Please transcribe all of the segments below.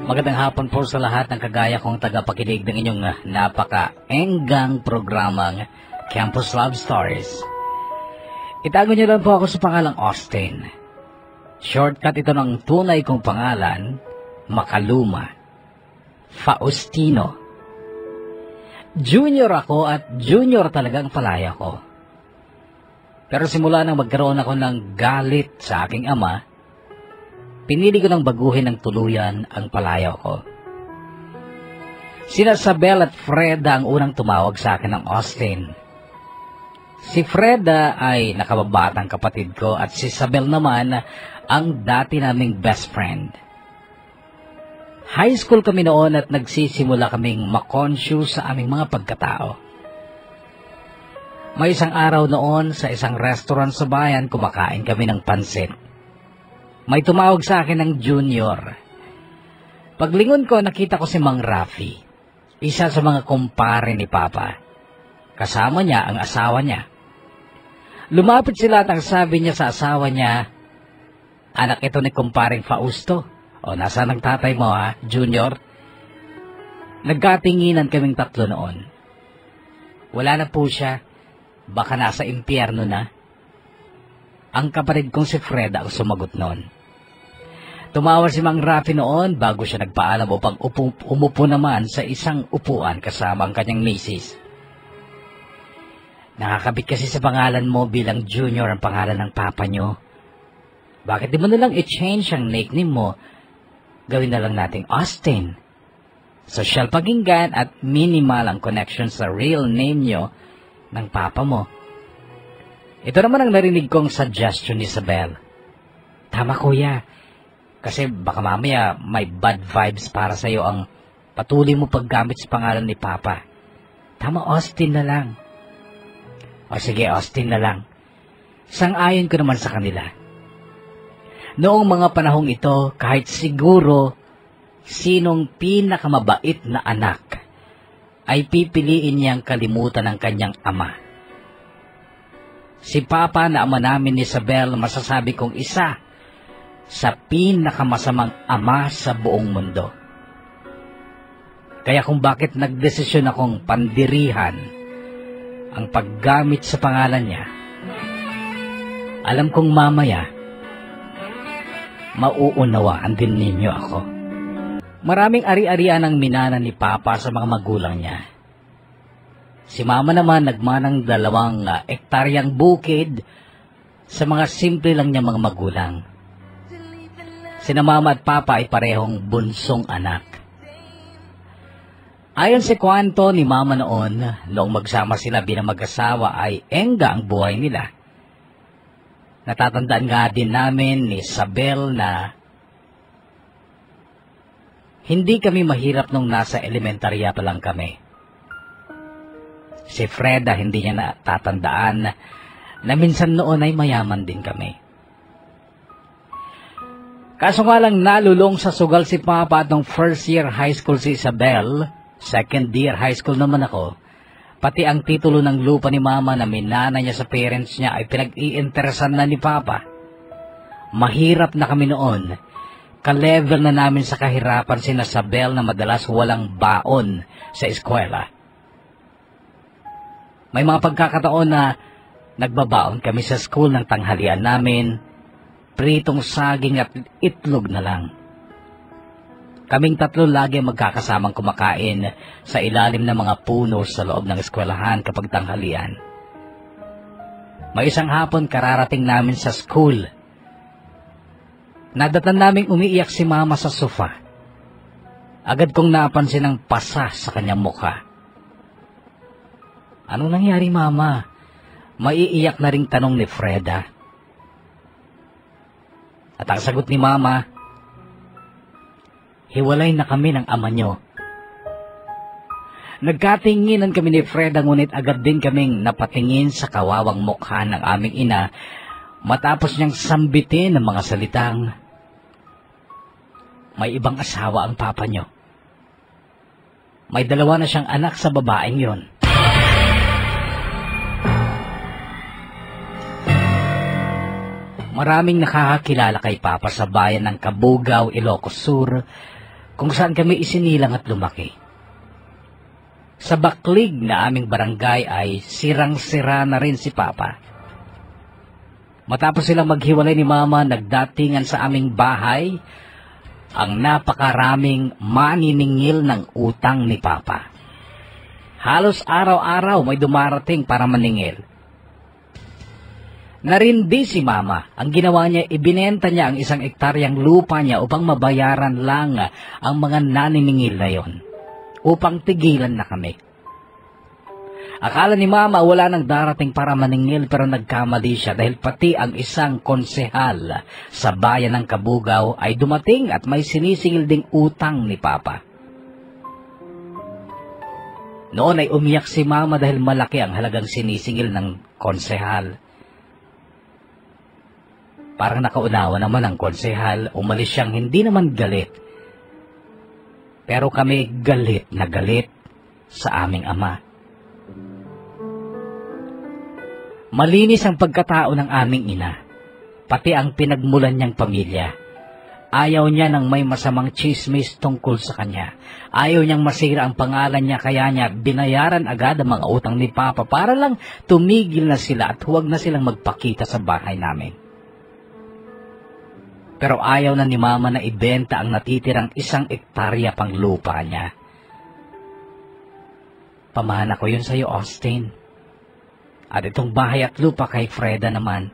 Magandang hapon po sa lahat ng kagaya kong tagapakinig ng inyong napaka-enggang programang Campus Love Stories. Itago niyo lang po ako sa pangalang Austin. Shortcut ito ng tunay kong pangalan, Makaluma, Faustino. Junior ako at junior talagang palaya ko. Pero simula nang magkaroon ako ng galit sa aking ama, pinili ko nang baguhin ng tuluyan ang palayaw ko. Sina Sabel at Freda ang unang tumawag sa akin ng Austin. Si Freda ay nakababatang kapatid ko at si Sabel naman ang dati naming best friend. High school kami noon at nagsisimula kaming makonscious sa aming mga pagkatao. May isang araw noon sa isang restaurant sa bayan kumakain kami ng pansit. May tumawag sa akin ng junior. Paglingon ko, nakita ko si Mang Rafi, isa sa mga kumpare ni Papa. Kasama niya ang asawa niya. Lumapit sila at ang sabi niya sa asawa niya, "Anak ito ni kumparing Fausto. O, nasaan ang tatay mo ha, junior?" Nagkatinginan kaming tatlo noon. Wala na po siya. Baka nasa impyerno na. Ang kapatid kong si Freda ang sumagot noon. Tumawag si Mang Rafi noon bago siya nagpaalam upang umupo naman sa isang upuan kasama ang kanyang misis. "Nakakabit kasi sa pangalan mo bilang junior ang pangalan ng papa nyo. Bakit di mo nalang i-change ang nickname mo? Gawin na lang nating Austin. Social pakinggan at minimal ang connection sa real name nyo ng papa mo." Ito naman ang narinig kong suggestion ni Isabel. "Tama kuya. Kasi baka mamaya may bad vibes para sa'yo ang patuloy mo paggamit sa pangalan ni Papa. Tama, Austin na lang." "O sige, Austin na lang." Sang-ayon ko naman sa kanila. Noong mga panahong ito, kahit siguro sinong pinakamabait na anak ay pipiliin niyang kalimutan ng kanyang ama. Si Papa na ama namin ni Isabel, masasabi kong isa sa pinakamasamang ama sa buong mundo. Kaya kung bakit nagdesisyon akong pandirihan ang paggamit sa pangalan niya, alam kong mamaya mauunawaan din ninyo ako. Maraming ari-arian ang minana ni Papa sa mga magulang niya. Si Mama naman nagmanang 2 ektaryang bukid sa mga simple lang niya mga magulang. Sina Mama at Papa ay parehong bunsong anak. Ayon sa kwento ni Mama noong magsama sila bilang mag-asawa ay engga ang buhay nila. Natatandaan nga din namin ni Isabel na hindi kami mahirap nung nasa elementarya pa lang kami. Si Freda hindi niya natatandaan na minsan noon ay mayaman din kami. Kaso nga lang nalulong sa sugal si Papa at nung first year high school si Isabel, second year high school naman ako, pati ang titulo ng lupa ni Mama na minana niya sa parents niya ay pinag-iinteresan na ni Papa. Mahirap na kami noon. Ka-level na namin sa kahirapan si Isabel na madalas walang baon sa eskwela. May mga pagkakataon na nagbabaon kami sa school ng tanghalian namin, pritong saging at itlog na lang. Kaming tatlo lagi magkakasamang kumakain sa ilalim ng mga puno sa loob ng eskwelahan kapag tanghalian. May isang hapon kararating namin sa school. Nadatan naming umiiyak si Mama sa sofa. Agad kong napansin ang pasa sa kanyang mukha. "Anong nangyari, Mama?" Maiiyak na ring tanong ni Freda. At ang sagot ni Mama, "Hiwalay na kami ng ama nyo." Nagkatinginan kami ni Freda ngunit agad din kaming napatingin sa kawawang mukha ng aming ina matapos niyang sambitin ang mga salitang, "May ibang asawa ang papa nyo. May 2 na siyang anak sa babaeng yon." Maraming nakakakilala kay Papa sa bayan ng Kabugaw, Ilocos Sur, kung saan kami isinilang at lumaki. Sa Baklig na aming barangay ay sirang-sira na rin si Papa. Matapos silang maghiwalay ni Mama, nagdatingan sa aming bahay ang napakaraming maniningil ng utang ni Papa. Halos araw-araw may dumarating para maningil. Narindi si Mama. Ang ginawa niya, ibinenta niya ang 1 hektaryang lupa niya upang mabayaran lang ang mga naniningil na yon, upang tigilan na kami. Akala ni Mama wala nang darating para maningil, pero nagkamali siya dahil pati ang isang konsehal sa bayan ng Kabugaw ay dumating at may sinisingil ding utang ni Papa. Noon ay umiyak si Mama dahil malaki ang halagang sinisingil ng konsehal. Parang nakaunawa naman ang konsehal, umalis siyang hindi naman galit. Pero kami galit na galit sa aming ama. Malinis ang pagkatao ng aming ina, pati ang pinagmulan niyang pamilya. Ayaw niya ng may masamang chismis tungkol sa kanya. Ayaw niyang masira ang pangalan niya, kaya niya binayaran agad ang mga utang ni Papa para lang tumigil na sila at huwag na silang magpakita sa bahay namin. Pero ayaw na ni Mama na ibenta ang natitirang 1 hektarya pang lupa niya. Pamana ko yun sa'yo, Austin. At itong bahay at lupa kay Freda naman.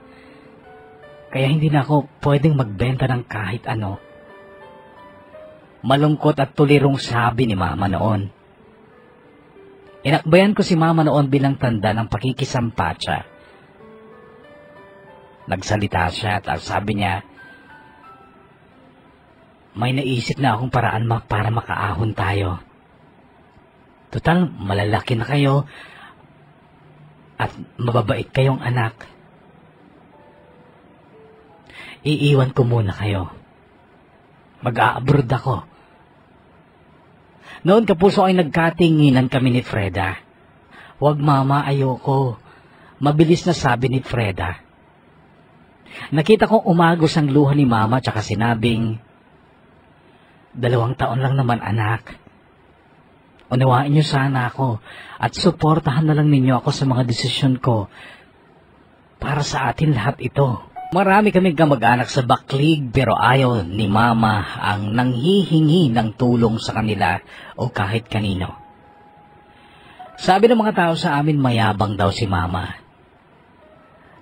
Kaya hindi na ako pwedeng magbenta ng kahit ano. Malungkot at tulirong sabi ni Mama noon. Inakbayan ko si Mama noon bilang tanda ng pakikisampatsa. Nagsalita siya at sabi niya, may naisip na akong paraan para makaahon tayo. Total, malalaki na kayo at mababait kayong anak. Iiwan ko muna kayo. Mag-a-abroad ako. Noon kapuso ay nagkatinginan kami ni Freda. Huwag Mama, ayoko. Mabilis na sabi ni Freda. Nakita kong umagos ang luha ni Mama tsaka sinabing, 2 taon lang naman anak. Unawain niyo sana ako at suportahan na lang ninyo ako sa mga desisyon ko. Para sa atin lahat ito. Marami kaming kamag-anak sa Baklig pero ayaw ni Mama ang nanghihingi ng tulong sa kanila o kahit kanino. Sabi ng mga tao sa amin mayabang daw si Mama.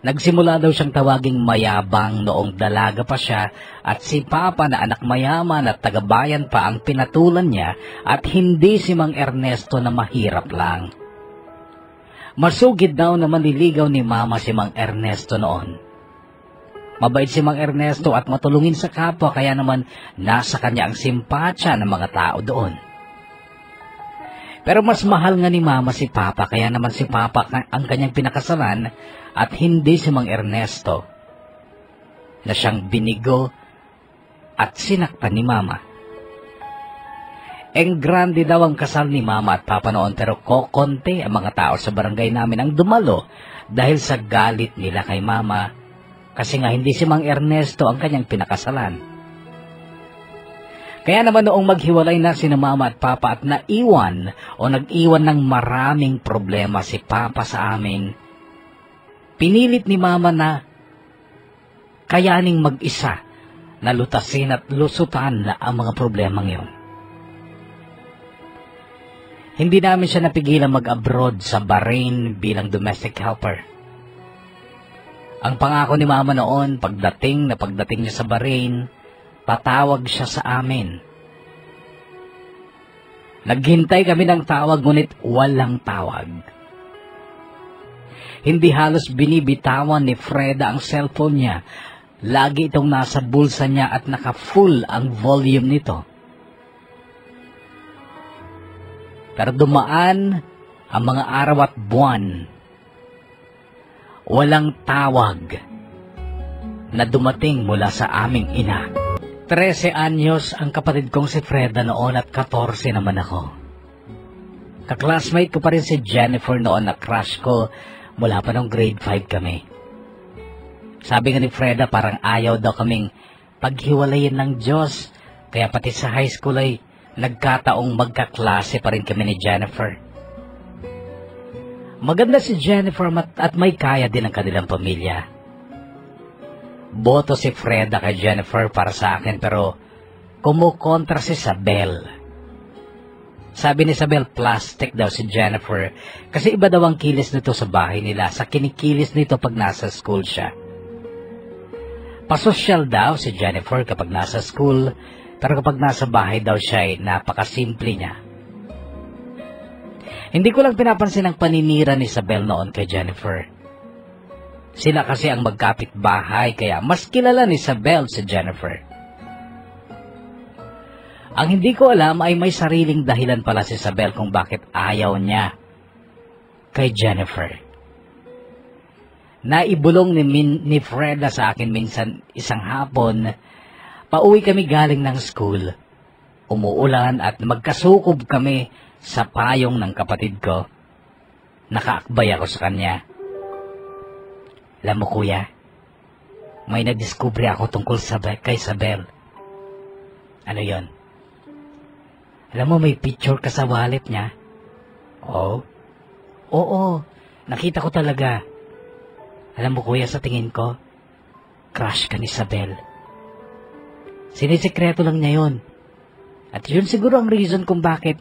Nagsimula daw siyang tawaging mayabang noong dalaga pa siya at si Papa na anak mayaman at tagabayan pa ang pinatulan niya at hindi si Mang Ernesto na mahirap lang. Masugid daw na manliligaw ni Mama si Mang Ernesto noon. Mabait si Mang Ernesto at matulungin sa kapwa kaya naman nasa kanya ang simpatya ng mga tao doon. Pero mas mahal nga ni Mama si Papa kaya naman si Papa ang kanyang pinakasalan at hindi si Mang Ernesto na siyang binigo at sinaktan ni Mama. Grande daw ang kasal ni Mama at Papa noon pero kokonti ang mga tao sa barangay namin ang dumalo dahil sa galit nila kay Mama kasi nga hindi si Mang Ernesto ang kanyang pinakasalan. Kaya naman noong maghiwalay na sina Mama at Papa at naiwan o nag-iwan ng maraming problema si Papa sa amin, pinilit ni Mama na kayaning mag-isa na lutasin at lusutan na ang mga problemang yon. Hindi namin siya napigilan mag-abroad sa Bahrain bilang domestic helper. Ang pangako ni Mama noon, pagdating niya sa Bahrain, tatawag siya sa amin. Naghintay kami ng tawag ngunit walang tawag. Hindi halos binibitawan ni Freda ang cellphone niya. Lagi itong nasa bulsa niya at naka-full ang volume nito. Pero dumaan ang mga araw at buwan. Walang tawag na dumating mula sa aming ina. 13 anyos ang kapatid kong si Freda noon at 14 naman ako. Kaklasmate ko pa rin si Jennifer noon na crush ko mula pa nung grade 5 kami. Sabi nga ni Freda parang ayaw daw kaming paghiwalayin ng Diyos, kaya pati sa high school ay nagkataong magkaklase pa rin kami ni Jennifer. Maganda si Jennifer at may kaya din ang kanilang pamilya. Boto si Freda kay Jennifer para sa akin pero kumukontra si Isabel. Sabi ni Isabel, plastic daw si Jennifer kasi iba daw ang kilis nito sa bahay nila sa kinikilis nito pag nasa school siya. Pasosyal daw si Jennifer kapag nasa school, pero kapag nasa bahay daw siya ay napakasimple niya. Hindi ko lang pinapansin ang paninira ni Isabel noon kay Jennifer. Sila kasi ang magkapit-bahay kaya mas kilala ni Isabel si Jennifer. Ang hindi ko alam ay may sariling dahilan pala si Isabel kung bakit ayaw niya kay Jennifer. Naibulong ni Freda sa akin minsan isang hapon, pauwi kami galing ng school. Umuulan at magkasukob kami sa payong ng kapatid ko. Nakaakbay ako sa kanya. Alam mo kuya, may nadiskubre ako tungkol kay Isabel. Ano yon? Alam mo may picture ka sa wallet niya? Oh? Oo, nakita ko talaga. Alam mo kuya, sa tingin ko, crush ka ni Isabel. Sinisikreto lang niya yun. At yun siguro ang reason kung bakit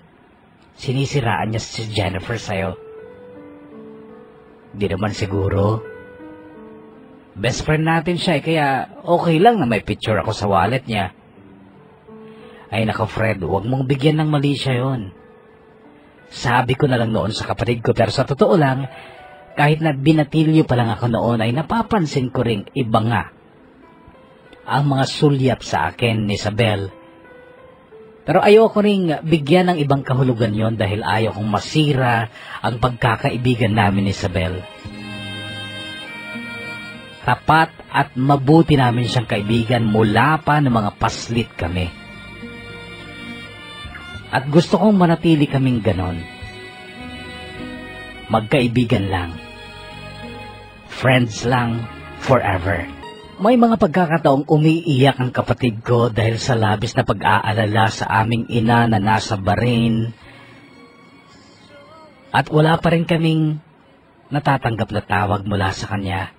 sinisiraan niya si Jennifer sa'yo. Di naman siguro. Best friend natin siya kaya okay lang na may picture ako sa wallet niya. Ay nako Fred, huwag mong bigyan ng mali siya yun. Sabi ko na lang noon sa kapatid ko pero sa totoo lang, kahit na binatilyo pa lang ako noon ay napapansin ko ring iba nga ang mga sulyap sa akin ni Isabel. Pero ayoko ring bigyan ng ibang kahulugan yon dahil ayaw kong masira ang pagkakaibigan namin ni Isabel. Tapat at mabuti namin siyang kaibigan mula pa ng mga paslit kami. At gusto kong manatili kaming ganon. Magkaibigan lang. Friends lang forever. May mga pagkakataong umiiyak ang kapatid ko dahil sa labis na pag-aalala sa aming ina na nasa Bahrain. At wala pa rin kaming natatanggap na tawag mula sa kanya.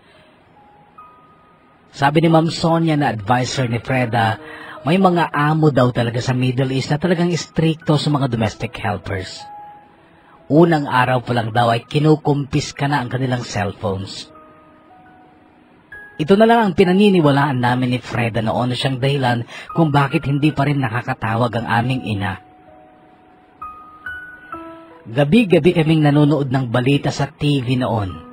Sabi ni Ma'am Sonia na advisor ni Freda, may mga amo daw talaga sa Middle East na talagang istrikto sa mga domestic helpers. Unang araw pa lang daw ay kinukumpis ka na ang kanilang cellphones. Ito na lang ang pinaniniwalaan namin ni Freda noon na siyang dahilan kung bakit hindi pa rin nakakatawag ang aming ina. Gabi-gabi kaming nanonood ng balita sa TV noon.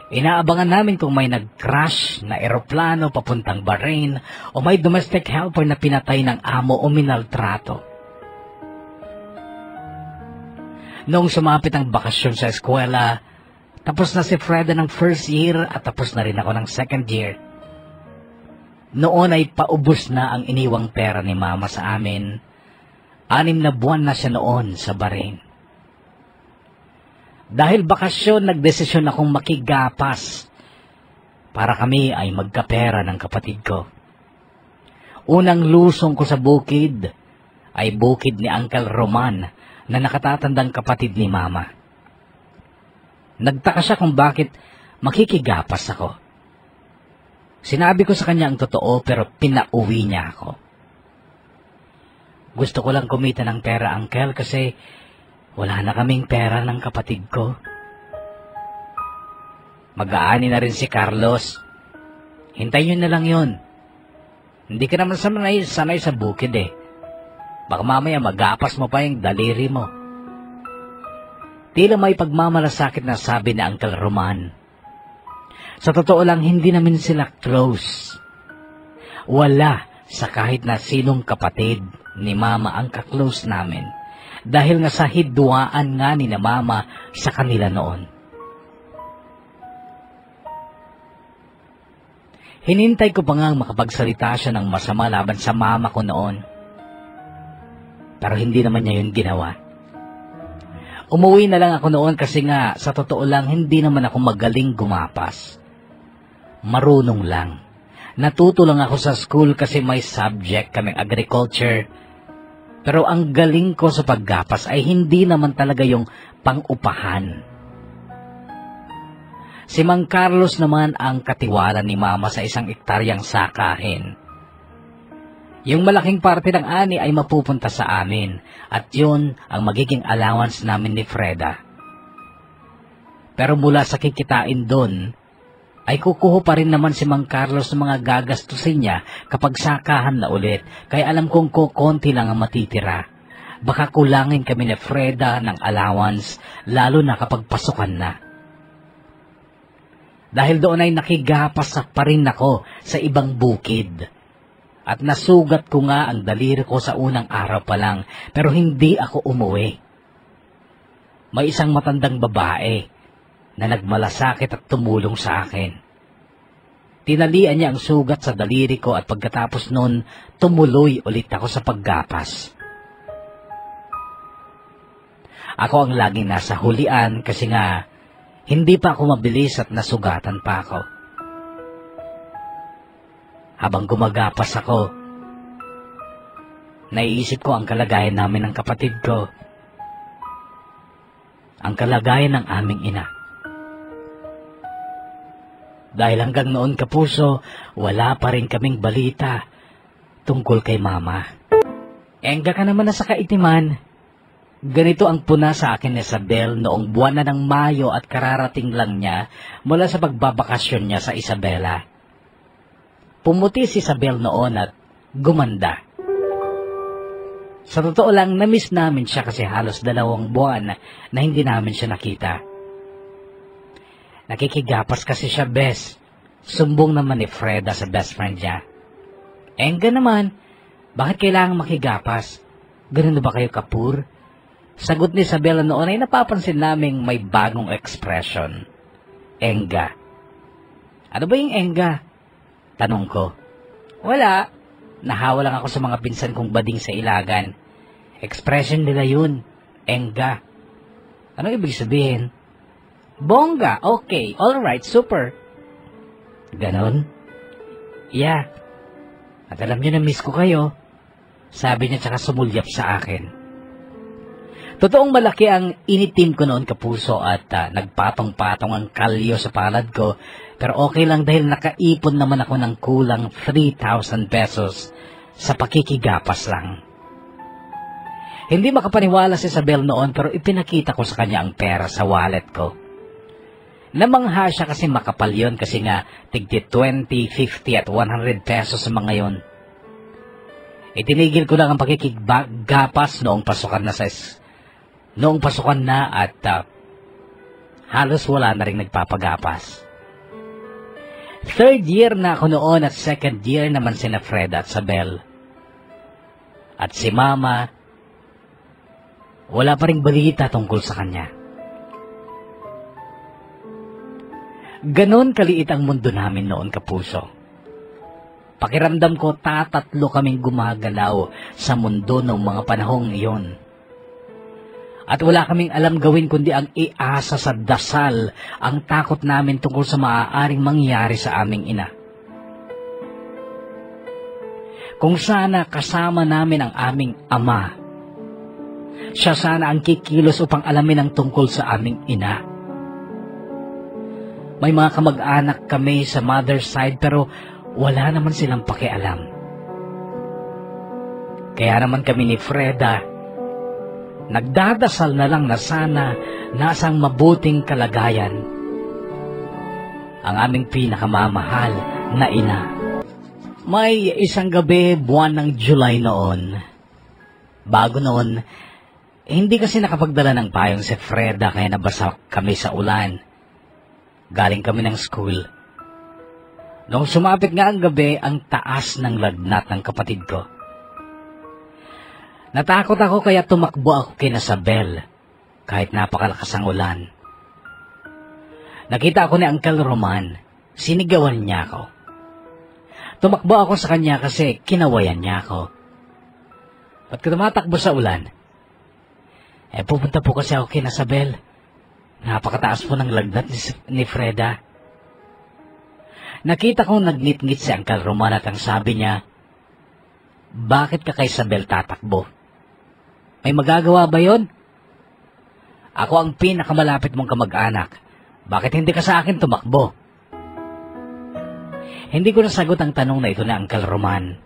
Inaabangan namin kung may nag-crash na eroplano papuntang Bahrain o may domestic helper na pinatay ng amo o minaltrato. Noong sumapit ang bakasyon sa eskwela, tapos na si Freda ng first year at tapos na rin ako ng second year. Noon ay paubos na ang iniwang pera ni Mama sa amin. 6 na buwan na siya noon sa Bahrain. Dahil bakasyon, nagdesisyon akong makigapas para kami ay magkapera ng kapatid ko. Unang lusong ko sa bukid ay bukid ni Uncle Roman na nakatatandang kapatid ni Mama. Nagtaka siya kung bakit makikigapas ako. Sinabi ko sa kanya ang totoo pero pinauwi niya ako. Gusto ko lang kumita ng pera, Uncle, kasi wala na kaming pera ng kapatid ko. Mag-aani na rin si Carlos. Hintayin nyo na lang yun. Hindi ka naman sanay sa bukid eh. Baka mamaya magapas mo pa yung daliri mo. Tila may pagmamalasakit na sabi ni Uncle Roman. Sa totoo lang, hindi namin sila close. Wala sa kahit na sinong kapatid ni Mama ang kaklose namin. Dahil nga sa hidwaan nga ni na Mama sa kanila noon. Hinintay ko pa nga makapagsalita siya ng masama laban sa Mama ko noon. Pero hindi naman niya yun ginawa. Umuwi na lang ako noon kasi nga sa totoo lang hindi naman ako magaling gumapas. Marunong lang. Natuto lang ako sa school kasi may subject kaming agriculture. Pero ang galing ko sa paggapas ay hindi naman talaga yung pang-upahan. Si Mang Carlos naman ang katiwala ni Mama sa 1 ektaryang sakahin. Yung malaking parte ng ani ay mapupunta sa amin at yun ang magiging allowance namin ni Freda. Pero mula sa kikitain doon, ay kukuha pa rin naman si Mang Carlos ng mga gagastusin niya kapag sakahan na ulit, kaya alam kong kukonti lang ang matitira. Baka kulangin kami ni Freda ng allowance, lalo na kapag pasukan na. Dahil doon ay nakigapas pa rin ako sa ibang bukid. At nasugat ko nga ang daliri ko sa unang araw pa lang, pero hindi ako umuwi. May isang matandang babae na nagmalasakit at tumulong sa akin. Tinalian niya ang sugat sa daliri ko at pagkatapos nun, tumuloy ulit ako sa paggapas. Ako ang laging nasa hulian kasi nga hindi pa ako mabilis at nasugatan pa ako. Habang gumagapas ako, naiisip ko ang kalagayan namin ng kapatid ko, ang kalagayan ng aming ina. Dahil hanggang noon, kapuso, wala pa rin kaming balita tungkol kay Mama. Engga ka naman na sa kaitiman. Ganito ang puna sa akin ni Isabel noong buwan na ng Mayo at kararating lang niya mula sa pagbabakasyon niya sa Isabela. Pumuti si Isabel noon at gumanda. Sa totoo lang, na-miss namin siya kasi halos 2 buwan na hindi namin siya nakita. Nakikigapas kasi siya, bes. Sumbong naman ni Freda sa best friend niya. Engga naman, bakit kailangang makigapas? Ganun na ba kayo, Kapur? Sagot ni Isabela noon ay napapansin naming may bagong expression. Engga. Ano ba yung engga? Tanong ko. Wala. Nahawa lang ako sa mga pinsan kong bading sa Ilagan. Expression nila yun. Engga. Ano ibig sabihin? Bongga. Okay. Alright. Super. Ganon? Yeah. At alam nyo na miss ko kayo. Sabi niya tsaka sumulyap sa akin. Totoong malaki ang initim ko noon, kapuso, at nagpatong-patong ang kalyo sa palad ko. Pero okay lang dahil nakaipon naman ako ng kulang 3,000 pesos sa pakikigapas lang. Hindi makapaniwala si Isabel noon pero ipinakita ko sa kanya ang pera sa wallet ko. Namangha siya kasi makapal yun kasi nga tigti 20, 50 at 100 pesos sa mga yun. Itinigil ko lang ang pakikigapas noong pasukan na at halos wala na rin nagpapagapas. 3rd year na ako noon at 2nd year naman sina Freda at Isabel. At si Mama, wala pa ring balita tungkol sa kanya. Ganon kaliit ang mundo namin noon, kapuso. Pakiramdam ko tatatlo kaming gumagalaw sa mundo ng mga panahong iyon. At wala kaming alam gawin kundi ang iasa sa dasal ang takot namin tungkol sa maaaring mangyari sa aming ina. Kung sana kasama namin ang aming ama, siya sana ang kikilos upang alamin ang tungkol sa aming ina. May mga kamag-anak kami sa mother's side pero wala naman silang pakialam. Kaya naman kami ni Freda, nagdadasal na lang na sana nasang mabuting kalagayan ang aming pinakamamahal na ina. May isang gabi, buwan ng July noon. Bago noon, hindi kasi nakapagdala ng payong si Freda kaya nabasa kami sa ulan. Galing kami ng school. Noong sumapit nga ang gabi, ang taas ng lagnat ng kapatid ko. Natakot ako kaya tumakbo ako kina Isabel, kahit napakalakas ang ulan. Nakita ako ni Uncle Roman, sinigawan niya ako. Tumakbo ako sa kanya kasi kinawayan niya ako. Ba't ka tumatakbo sa ulan? Pupunta po kasi ako kina Isabel. Napakataas po ng lagnat ni Freda. Nakita kong nagnit-ngit si Uncle Roman at ang sabi niya, bakit ka kay Isabel tatakbo? May magagawa ba yon? Ako ang pinakamalapit mong kamag-anak. Bakit hindi ka sa akin tumakbo? Hindi ko nasagot ang tanong na ito na Uncle Roman.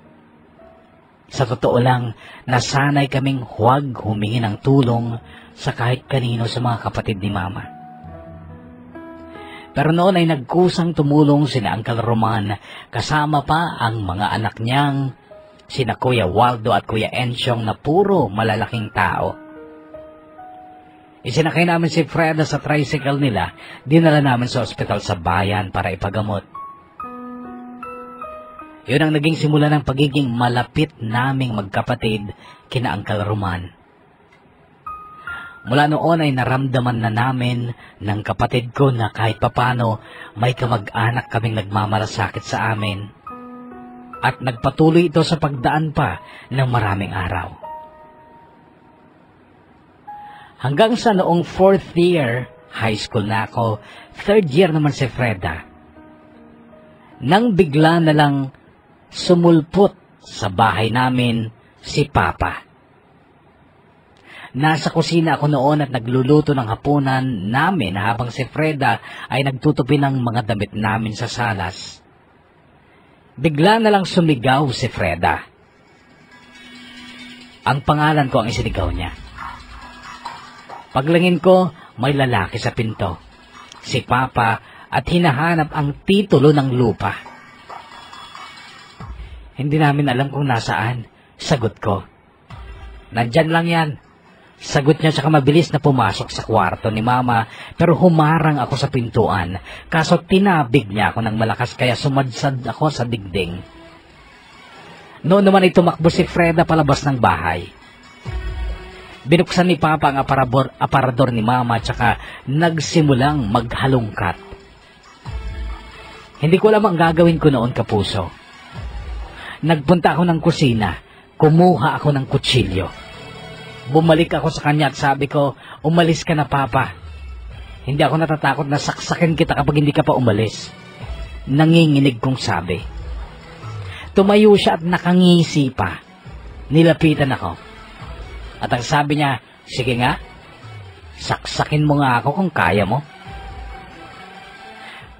Sa totoo lang, nasanay kaming huwag humingi ng tulong sa kahit kanino sa mga kapatid ni Mama. Pero noon ay nagkusang tumulong sina Uncle Roman kasama pa ang mga anak niyang sina Kuya Waldo at Kuya Enchong na puro malalaking tao. Isinakay namin si Freda sa tricycle nila, dinala namin sa ospital sa bayan para ipagamot. Yun ang naging simula ng pagiging malapit naming magkapatid kina Uncle Roman. Mula noon ay naramdaman na namin ng kapatid ko na kahit papano may kamag-anak kaming nagmamalasakit sa amin. At nagpatuloy ito sa pagdaan pa ng maraming araw. Hanggang sa noong 4th year, high school na ako, 3rd year naman si Freda. Nang bigla na lang sumulpot sa bahay namin si Papa. Nasa kusina ako noon at nagluluto ng hapunan namin habang si Freda ay nagtutupi ng mga damit namin sa salas. Bigla na lang sumigaw si Freda. Ang pangalan ko ang isinigaw niya. Paglangin ko, may lalaki sa pinto. Si Papa at hinahanap ang titulo ng lupa. Hindi namin alam kung nasaan. Sagot ko. Nandyan lang yan. Sagot niya tsaka mabilis na pumasok sa kwarto ni Mama pero humarang ako sa pintuan. Kaso tinabig niya ako ng malakas kaya sumadsad ako sa dingding. Noon naman ay tumakbo si Freda palabas ng bahay. Binuksan ni Papa ang aparador ni Mama tsaka nagsimulang maghalungkat. Hindi ko alam ang gagawin ko noon, kapuso. Nagpunta ako ng kusina, kumuha ako ng kutsilyo. Bumalik ako sa kanya at sabi ko, umalis ka na, Papa. Hindi ako natatakot na saksakin kita kapag hindi ka pa umalis. Nanginginig kong sabi. Tumayo siya at nakangisi pa. Nilapitan ako. At ang sabi niya, sige nga, saksakin mo nga ako kung kaya mo.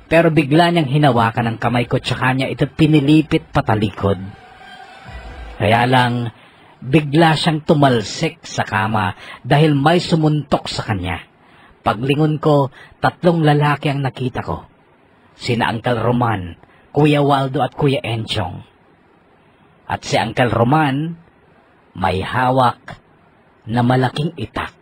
Pero bigla niyang hinawakan ang kamay ko tsaka niya ito pinilipit patalikod. Kaya lang, bigla siyang tumalsik sa kama dahil may sumuntok sa kanya. Paglingon ko, 3 lalaki ang nakita ko. Sina Uncle Roman, Kuya Waldo at Kuya Enchong. At si Uncle Roman, may hawak na malaking itak.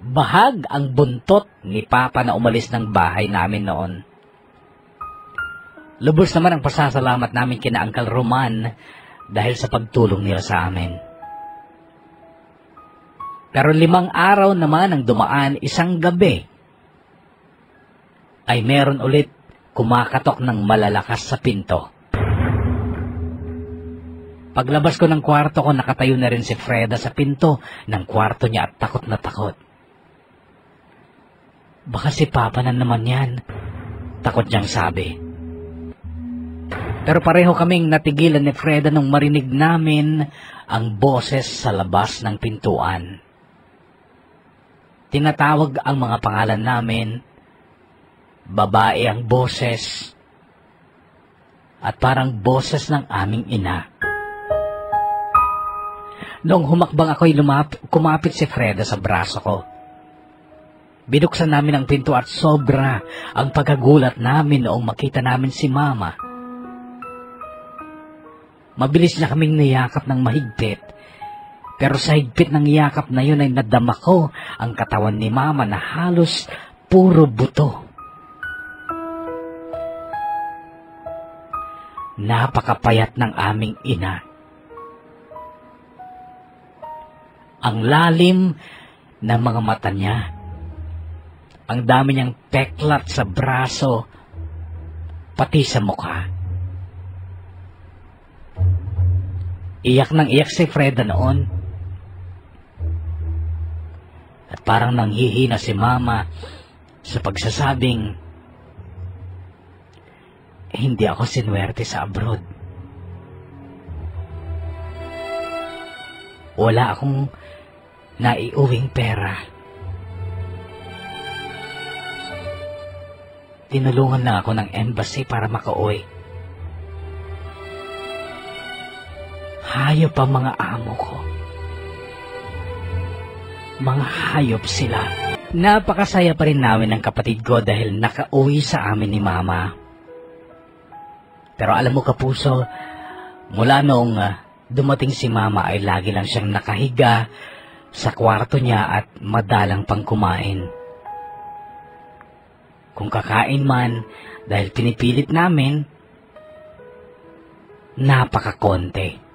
Bahag ang buntot ni Papa na umalis ng bahay namin noon. Lubos naman ang pasasalamat namin kina Uncle Roman dahil sa pagtulong nila sa amin. Pero 5 araw naman ang dumaan, isang gabi ay meron ulit kumakatok ng malalakas sa pinto. Paglabas ko ng kwarto ko, nakatayo na rin si Freda sa pinto ng kwarto niya at takot na takot. Baka si Papa na naman yan, takot niyang sabi. Pero pareho kaming natigilan ni Freda nung marinig namin ang boses sa labas ng pintuan. Tinatawag ang mga pangalan namin, babae ang boses, at parang boses ng aming ina. Noong humakbang ako'y kumapit si Freda sa braso ko. Binuksan namin ang pinto at sobra ang pagkagulat namin noong makita namin si Mama. Mabilis na kaming niyakap ng mahigpit, pero sa higpit ng yakap na yun ay nadama ko ang katawan ni Mama na halos puro buto. Napakapayat ng aming ina. Ang lalim ng mga mata niya. Ang dami niyang peklat sa braso, pati sa mukha. Iyak nang iyak si Freda noon. At parang nanghihina si Mama sa pagsasabing, hindi ako sinuwerte sa abroad. wala akong naiuwing pera. Tinulungan lang ako ng embassy para makauwi. Hayop ang mga amo ko. Mga hayop sila. Napakasaya pa rin namin ng kapatid ko dahil nakauwi sa amin ni Mama. Pero alam mo kapuso, mula noong dumating si Mama ay lagi lang siyang nakahiga sa kwarto niya at madalang pang kumain. Kung kakain man, dahil pinipilit namin, napakakonti.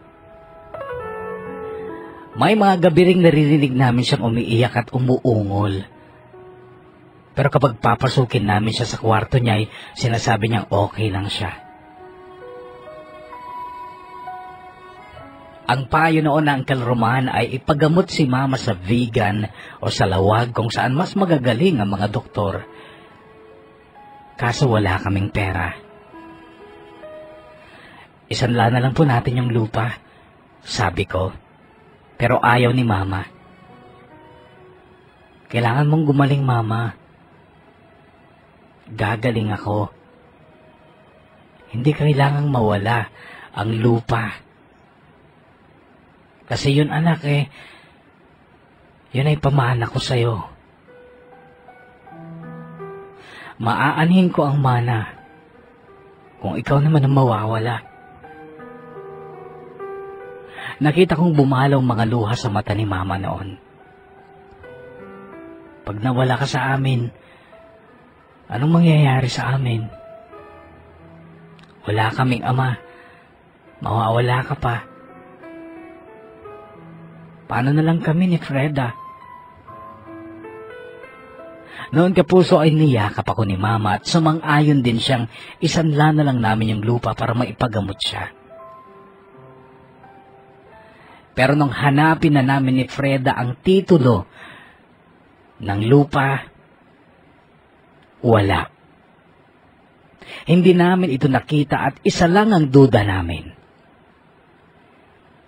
May mga gabi ring naririnig namin siyang umiiyak at umuungol. Pero kapag papasukin namin siya sa kwarto niya, ay sinasabi niyang okay lang siya. Ang payo noon ng Uncle Roman ay ipagamot si Mama sa vegan o sa lawag kung saan mas magagaling ang mga doktor. Kaso wala kaming pera. Isanla na lang po natin yung lupa, sabi ko. Pero ayaw ni Mama. Kailangan mong gumaling, Mama. Gagaling ako. Hindi kailangang mawala ang lupa. Kasi yun anak yun ay pamana ko sa'yo. Maaanhin ko ang mana kung ikaw naman ang mawawala. Nakita kong bumalaw mga luha sa mata ni Mama noon. Pag nawala ka sa amin, anong mangyayari sa amin? Wala kaming ama. Mawawala ka pa. Paano na lang kami ni Freda? Noon kapuso ay niyakap ako ni Mama at sumang-ayon din siyang isanla na lang namin yung lupa para maipagamot siya. Pero nung hanapin na namin ni Freda ang titulo ng lupa, wala. Hindi namin ito nakita at isa lang ang duda namin.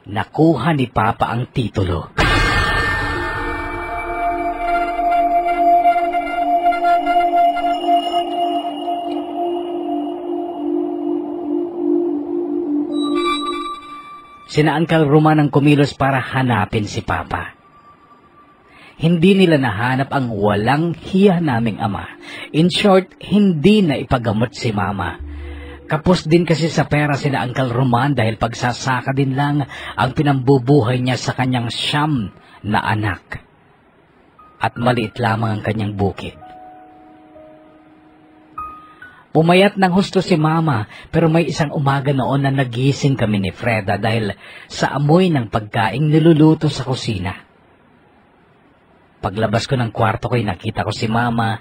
Nakuha ni Papa ang titulo. Sina Uncle Roman ang kumilos para hanapin si Papa. Hindi nila nahanap ang walang hiya naming ama. In short, hindi na ipagamot si Mama. Kapos din kasi sa pera sina Uncle Roman dahil pagsasaka din lang ang pinambubuhay niya sa kanyang 9 na anak. At maliit lamang ang kanyang bukid. Pumayat ng husto si Mama, pero may isang umaga noon na nagising kami ni Freda dahil sa amoy ng pagkaing niluluto sa kusina. Paglabas ko ng kwarto ko'y nakita ko si Mama,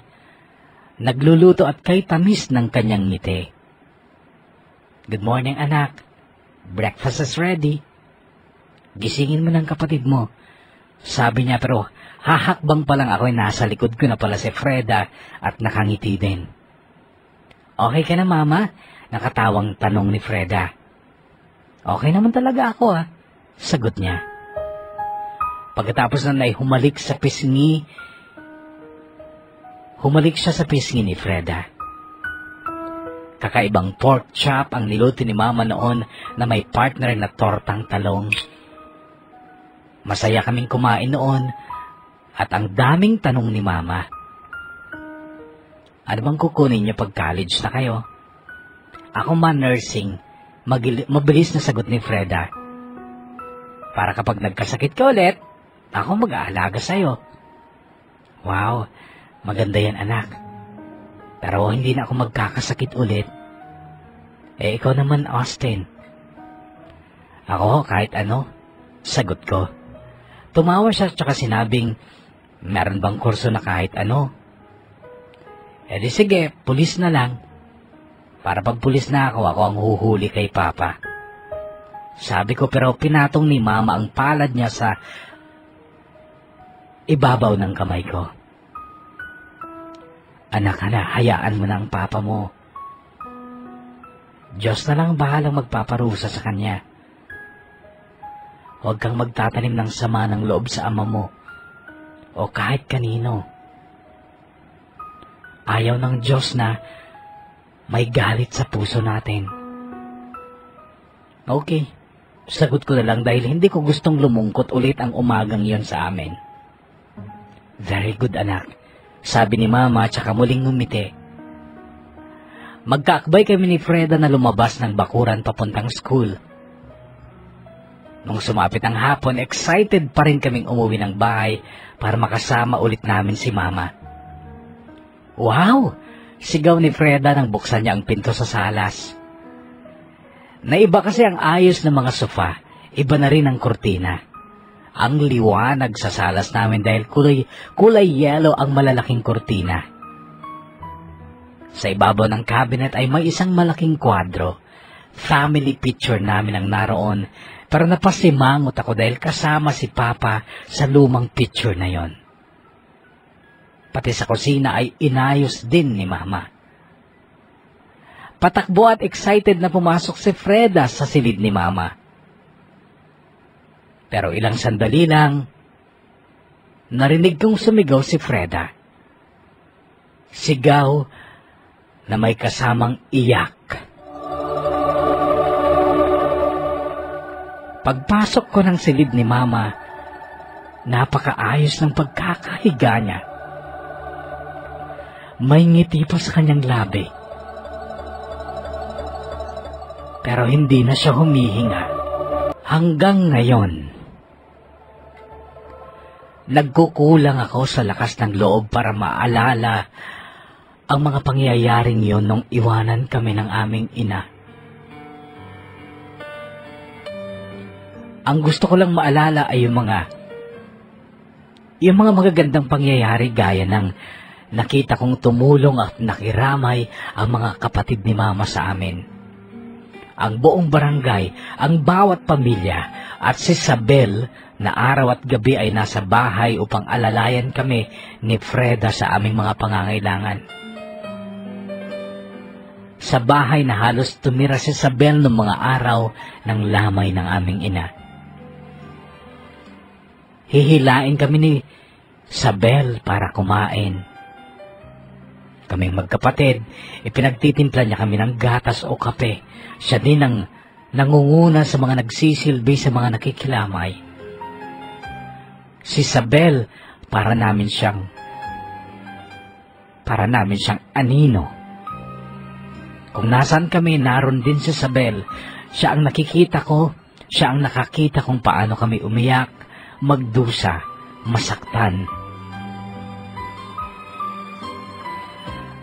nagluluto at kay tamis ng kanyang ngiti. Good morning, anak. Breakfast is ready. Gisingin mo ng kapatid mo. Sabi niya, pero hahakbang pa lang ako'y nasa likod ko na pala si Freda at nakangiti din. Okay ka na, Mama? Nakatawang tanong ni Freda. Okay naman talaga ako, sagot niya. Pagkatapos na humalik siya sa pisngi ni Freda. Kakaibang pork chop ang niluto ni Mama noon na may partner na tortang talong. Masaya kaming kumain noon at ang daming tanong ni Mama. Ano bang kukunin niyo pag college na kayo? Ako nursing. Mabilis na sagot ni Freda. Para kapag nagkasakit ka ulit, ako mag-aalaga sa'yo. Wow, maganda yan anak. Pero hindi na ako magkakasakit ulit. Ikaw naman, Austin. Ako, kahit ano, sagot ko. Tumawa siya at saka sinabing, meron bang kurso na kahit ano? Di sige, pulis na lang. Para pag pulis na ako ang huhuli kay Papa. Sabi ko pero pinatong ni Mama ang palad niya sa ibabaw ng kamay ko. Anak na, hayaan mo na ang Papa mo. Diyos na lang bahalang magpaparusa sa kanya. huwag kang magtatanim ng sama ng loob sa ama mo o kahit kanino. Ayaw ng Diyos na may galit sa puso natin. Okay, sagot ko na lang dahil hindi ko gustong lumungkot ulit ang umagang yon sa amin. Very good, anak, sabi ni Mama tsaka muling ngumiti. Magkaakbay kami ni Freda na lumabas ng bakuran papuntang school. Nung sumapit ang hapon, excited pa rin kaming umuwi ng bahay para makasama ulit namin si Mama. Wow! Sigaw ni Freda nang buksan niya ang pinto sa salas. Naiba kasi ang ayos ng mga sofa, iba na rin ang kurtina. Ang liwanag sa salas namin dahil kulay yellow ang malalaking kurtina. Sa ibabaw ng cabinet ay may isang malaking kwadro. Family picture namin ang naroon, pero napasimangot ako dahil kasama si Papa sa lumang picture na yon. Pati sa kusina ay inayos din ni Mama. Patakbo at excited na pumasok si Freda sa silid ni Mama. Pero ilang sandali lang, narinig kong sumigaw si Freda. Sigaw na may kasamang iyak. Pagpasok ko ng silid ni Mama, napakaayos ng pagkakahiga niya. May ngiti pa sa kanyang labi. Pero hindi na siya humihinga. Hanggang ngayon, nagkukulang ako sa lakas ng loob para maalala ang mga pangyayaring yon nung iwanan kami ng aming ina. Ang gusto ko lang maalala ay yung mga magagandang pangyayari gaya ng nakita kong tumulong at nakiramay ang mga kapatid ni Mama sa amin. Ang buong barangay, ang bawat pamilya at si Sabel na araw at gabi ay nasa bahay upang alalayan kami ni Freda sa aming mga pangangailangan. Sa bahay na halos tumira si Sabel noong mga araw ng lamay ng aming ina. Hihilain kami ni Sabel para kumain. Kaming magkapatid, ipinagtitimpla niya kami ng gatas o kape. Siya din ang nangunguna sa mga nagsisilbi sa mga nakikilamay. Si Sabel, para namin siyang anino. Kung nasaan kami, naroon din si Sabel. Siya ang nakikita ko, siya ang nakakita kung paano kami umiyak, magdusa, masaktan.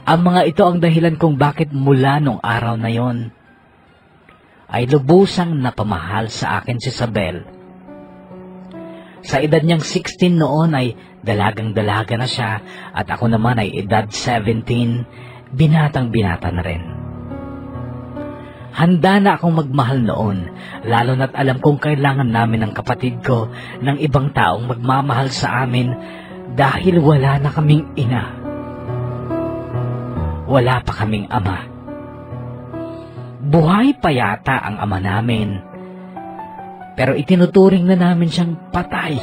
Ang mga ito ang dahilan kung bakit mula nung araw na yon ay lubusang napamahal sa akin si Sabel. Sa edad niyang 16 noon ay dalagang-dalaga na siya at ako naman ay edad 17, binatang-binata na rin. Handa na akong magmahal noon, lalo na't alam kong kailangan namin ng kapatid ko ng ibang taong magmamahal sa amin dahil wala na kaming ina. Wala pa kaming ama. Buhay pa yata ang ama namin, pero itinuturing na namin siyang patay.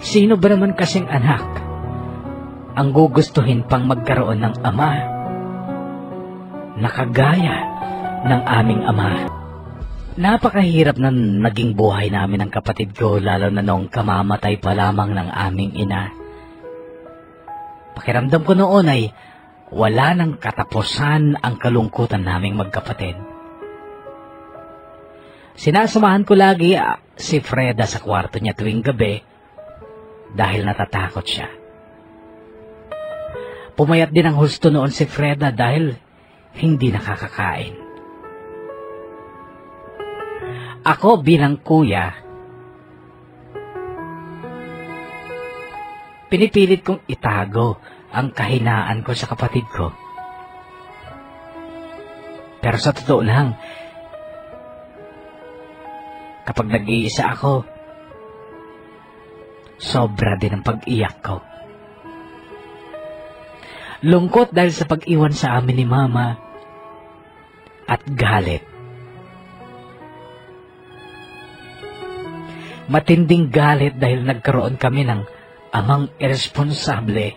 Sino ba naman kasing anak ang gugustuhin pang magkaroon ng ama na kagaya ng aming ama? Napakahirap na naging buhay namin ng kapatid ko, lalo na nung kamamatay pa lamang ng aming ina. Pakiramdam ko noon ay wala nang katapusan ang kalungkutan naming magkapatid. Sinasamahan ko lagi si Freda sa kwarto niya tuwing gabi dahil natatakot siya. Pumayat din ang husto noon si Freda dahil hindi nakakakain. Ako bilang kuya, pinipilit kong itago ang kahinaan ko sa kapatid ko. Pero sa totoo lang, kapag nag-iisa ako, sobra din ang pag-iyak ko. Lungkot dahil sa pag-iwan sa amin ni Mama at galit matinding galit dahil nagkaroon kami ng amang irresponsable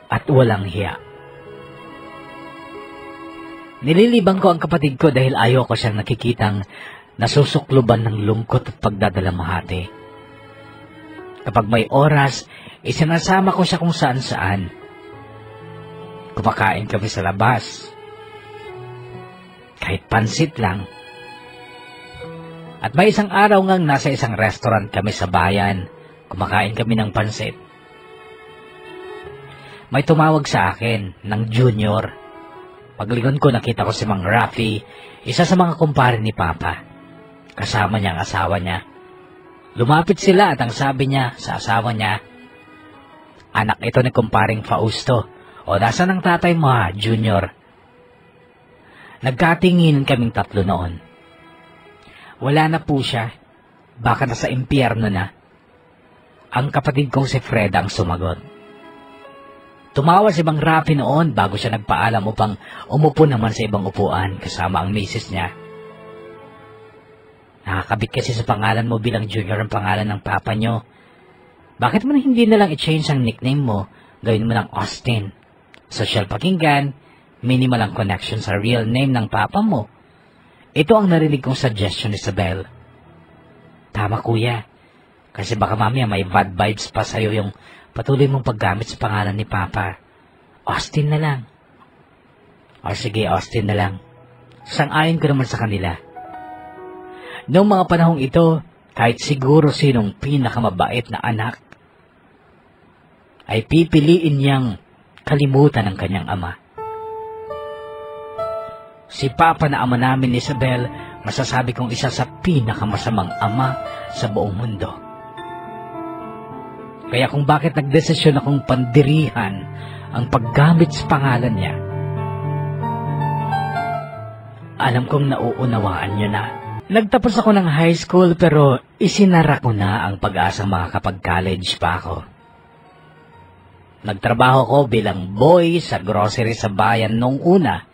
at walang hiya. Nililibang ko ang kapatid ko dahil ayaw ko siyang nakikitang nasusukluban ng lungkot at pagdadalamhati. Kapag may oras, isinasama ko siya kung saan-saan. Kumakain kami sa labas. Kahit pansit lang. At may isang araw ngang nasa isang restaurant kami sa bayan. Kumakain kami ng pansit. May tumawag sa akin ng junior. Paglingon ko, nakita ko si Mang Rafi, isa sa mga kumpare ni Papa. Kasama niya ang asawa niya. Lumapit sila at ang sabi niya sa asawa niya, "Anak ito ni kumparing Fausto. O, nasaan ang tatay mo ha, Junior?" Nagkatingin kaming tatlo noon. Wala na po siya. Baka nasa impyerno na. Ang kapatid kong si Fred ang sumagot. Tumawa si Mang Rafi noon bago siya nagpaalam upang umupo naman sa ibang upuan kasama ang misis niya. Nakakabit kasi sa pangalan mo bilang junior ang pangalan ng papa nyo. Bakit mo na hindi nalang i-change ang nickname mo? Gawin mo ng Austin. Social pakinggan, minimal ang connection sa real name ng papa mo. Ito ang narinig kong suggestion ni Isabel. Tama kuya, kasi baka mamaya may bad vibes pa sa'yo yung patuloy mong paggamit sa pangalan ni Papa. Austin na lang. O sige, Austin na lang. Sang-ayon ko naman sa kanila. Noong mga panahong ito, kahit siguro sinong pinakamabait na anak, ay pipiliin niyang kalimutan ng kanyang ama. Si Papa na ama namin ni Isabel, masasabi kong isa sa pinakamasamang ama sa buong mundo. Kaya kung bakit nagdesisyon akong pandirihan ang paggamit sa pangalan niya, alam kong nauunawaan niyo na. Nagtapos ako ng high school pero isinara ko na ang pag-asang makakapag-college pa ako. Nagtrabaho ko bilang boy sa grocery sa bayan noong una.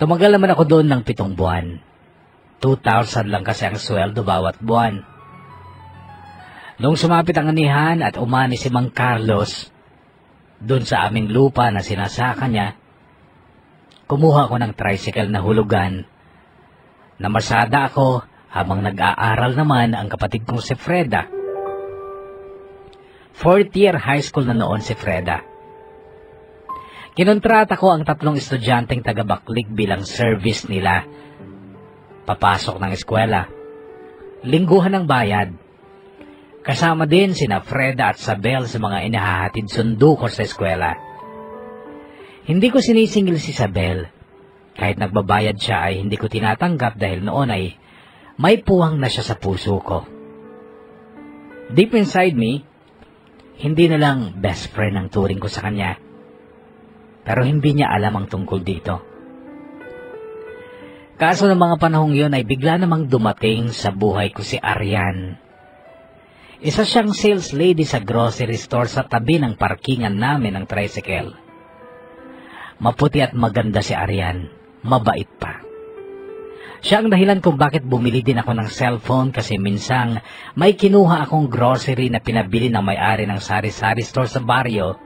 Tumagal naman ako doon ng 7 buwan. 2,000 lang kasi ang sweldo bawat buwan. Noong sumapit ang anihan at umani si Mang Carlos doon sa aming lupa na sinasaka niya, kumuha ko ng tricycle na hulugan. Namasada ako habang nag-aaral naman ang kapatid kong si Freda. 4th year high school na noon si Freda. Kinontrata ko ang 3 estudyanteng taga-Baklig bilang service nila. Papasok ng eskwela. Lingguhan ng bayad. Kasama din sina Freda at Sabel sa mga inahahatid sundo ko sa eskwela. Hindi ko sinisingil si Sabel. Kahit nagbabayad siya ay hindi ko tinatanggap dahil noon ay may puwang na siya sa puso ko. Deep inside me, hindi na lang best friend ang turing ko sa kanya. Pero hindi niya alam ang tungkol dito. Kaso ng mga panahong yun ay bigla namang dumating sa buhay ko si Arian. Isa siyang sales lady sa grocery store sa tabi ng parkingan namin ng tricycle. Maputi at maganda si Arian. Mabait pa. Siya ang dahilan kung bakit bumili din ako ng cellphone kasi minsang may kinuha akong grocery na pinabili ng may-ari ng sari-sari store sa baryo.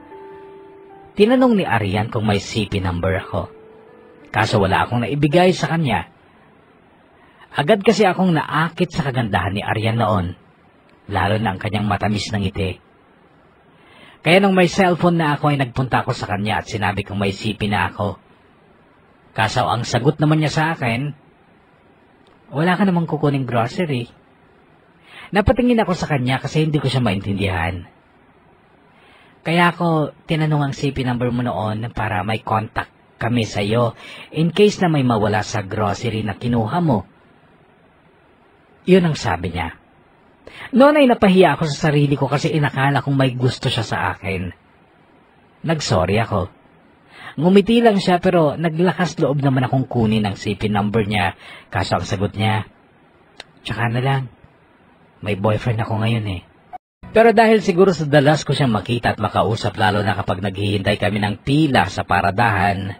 Tinanong ni Arian kung may CP number ako. Kaso wala akong naibigay sa kanya. Agad kasi akong naakit sa kagandahan ni Arian noon. Lalo na ang kanyang matamis na ngiti. Kaya nung may cellphone na ako ay nagpunta ako sa kanya at sinabi kong may CP na ako. Kaso ang sagot naman niya sa akin, wala ka namang kukuning grocery. Napatingin ako sa kanya kasi hindi ko siya maintindihan. Kaya ako tinanong ang CP number mo noon para may contact kami sa iyo in case na may mawala sa grocery na kinuha mo. Yun ang sabi niya. Noon ay napahiya ako sa sarili ko kasi inakala kong may gusto siya sa akin. Nagsorry ako. Ngumiti lang siya pero naglakas loob naman akong kunin ang CP number niya. Kaso ang sagot niya, tsaka na lang. May boyfriend ako ngayon eh. Pero dahil siguro sa dalas ko siyang makita at makausap lalo na kapag naghihintay kami ng pila sa paradahan,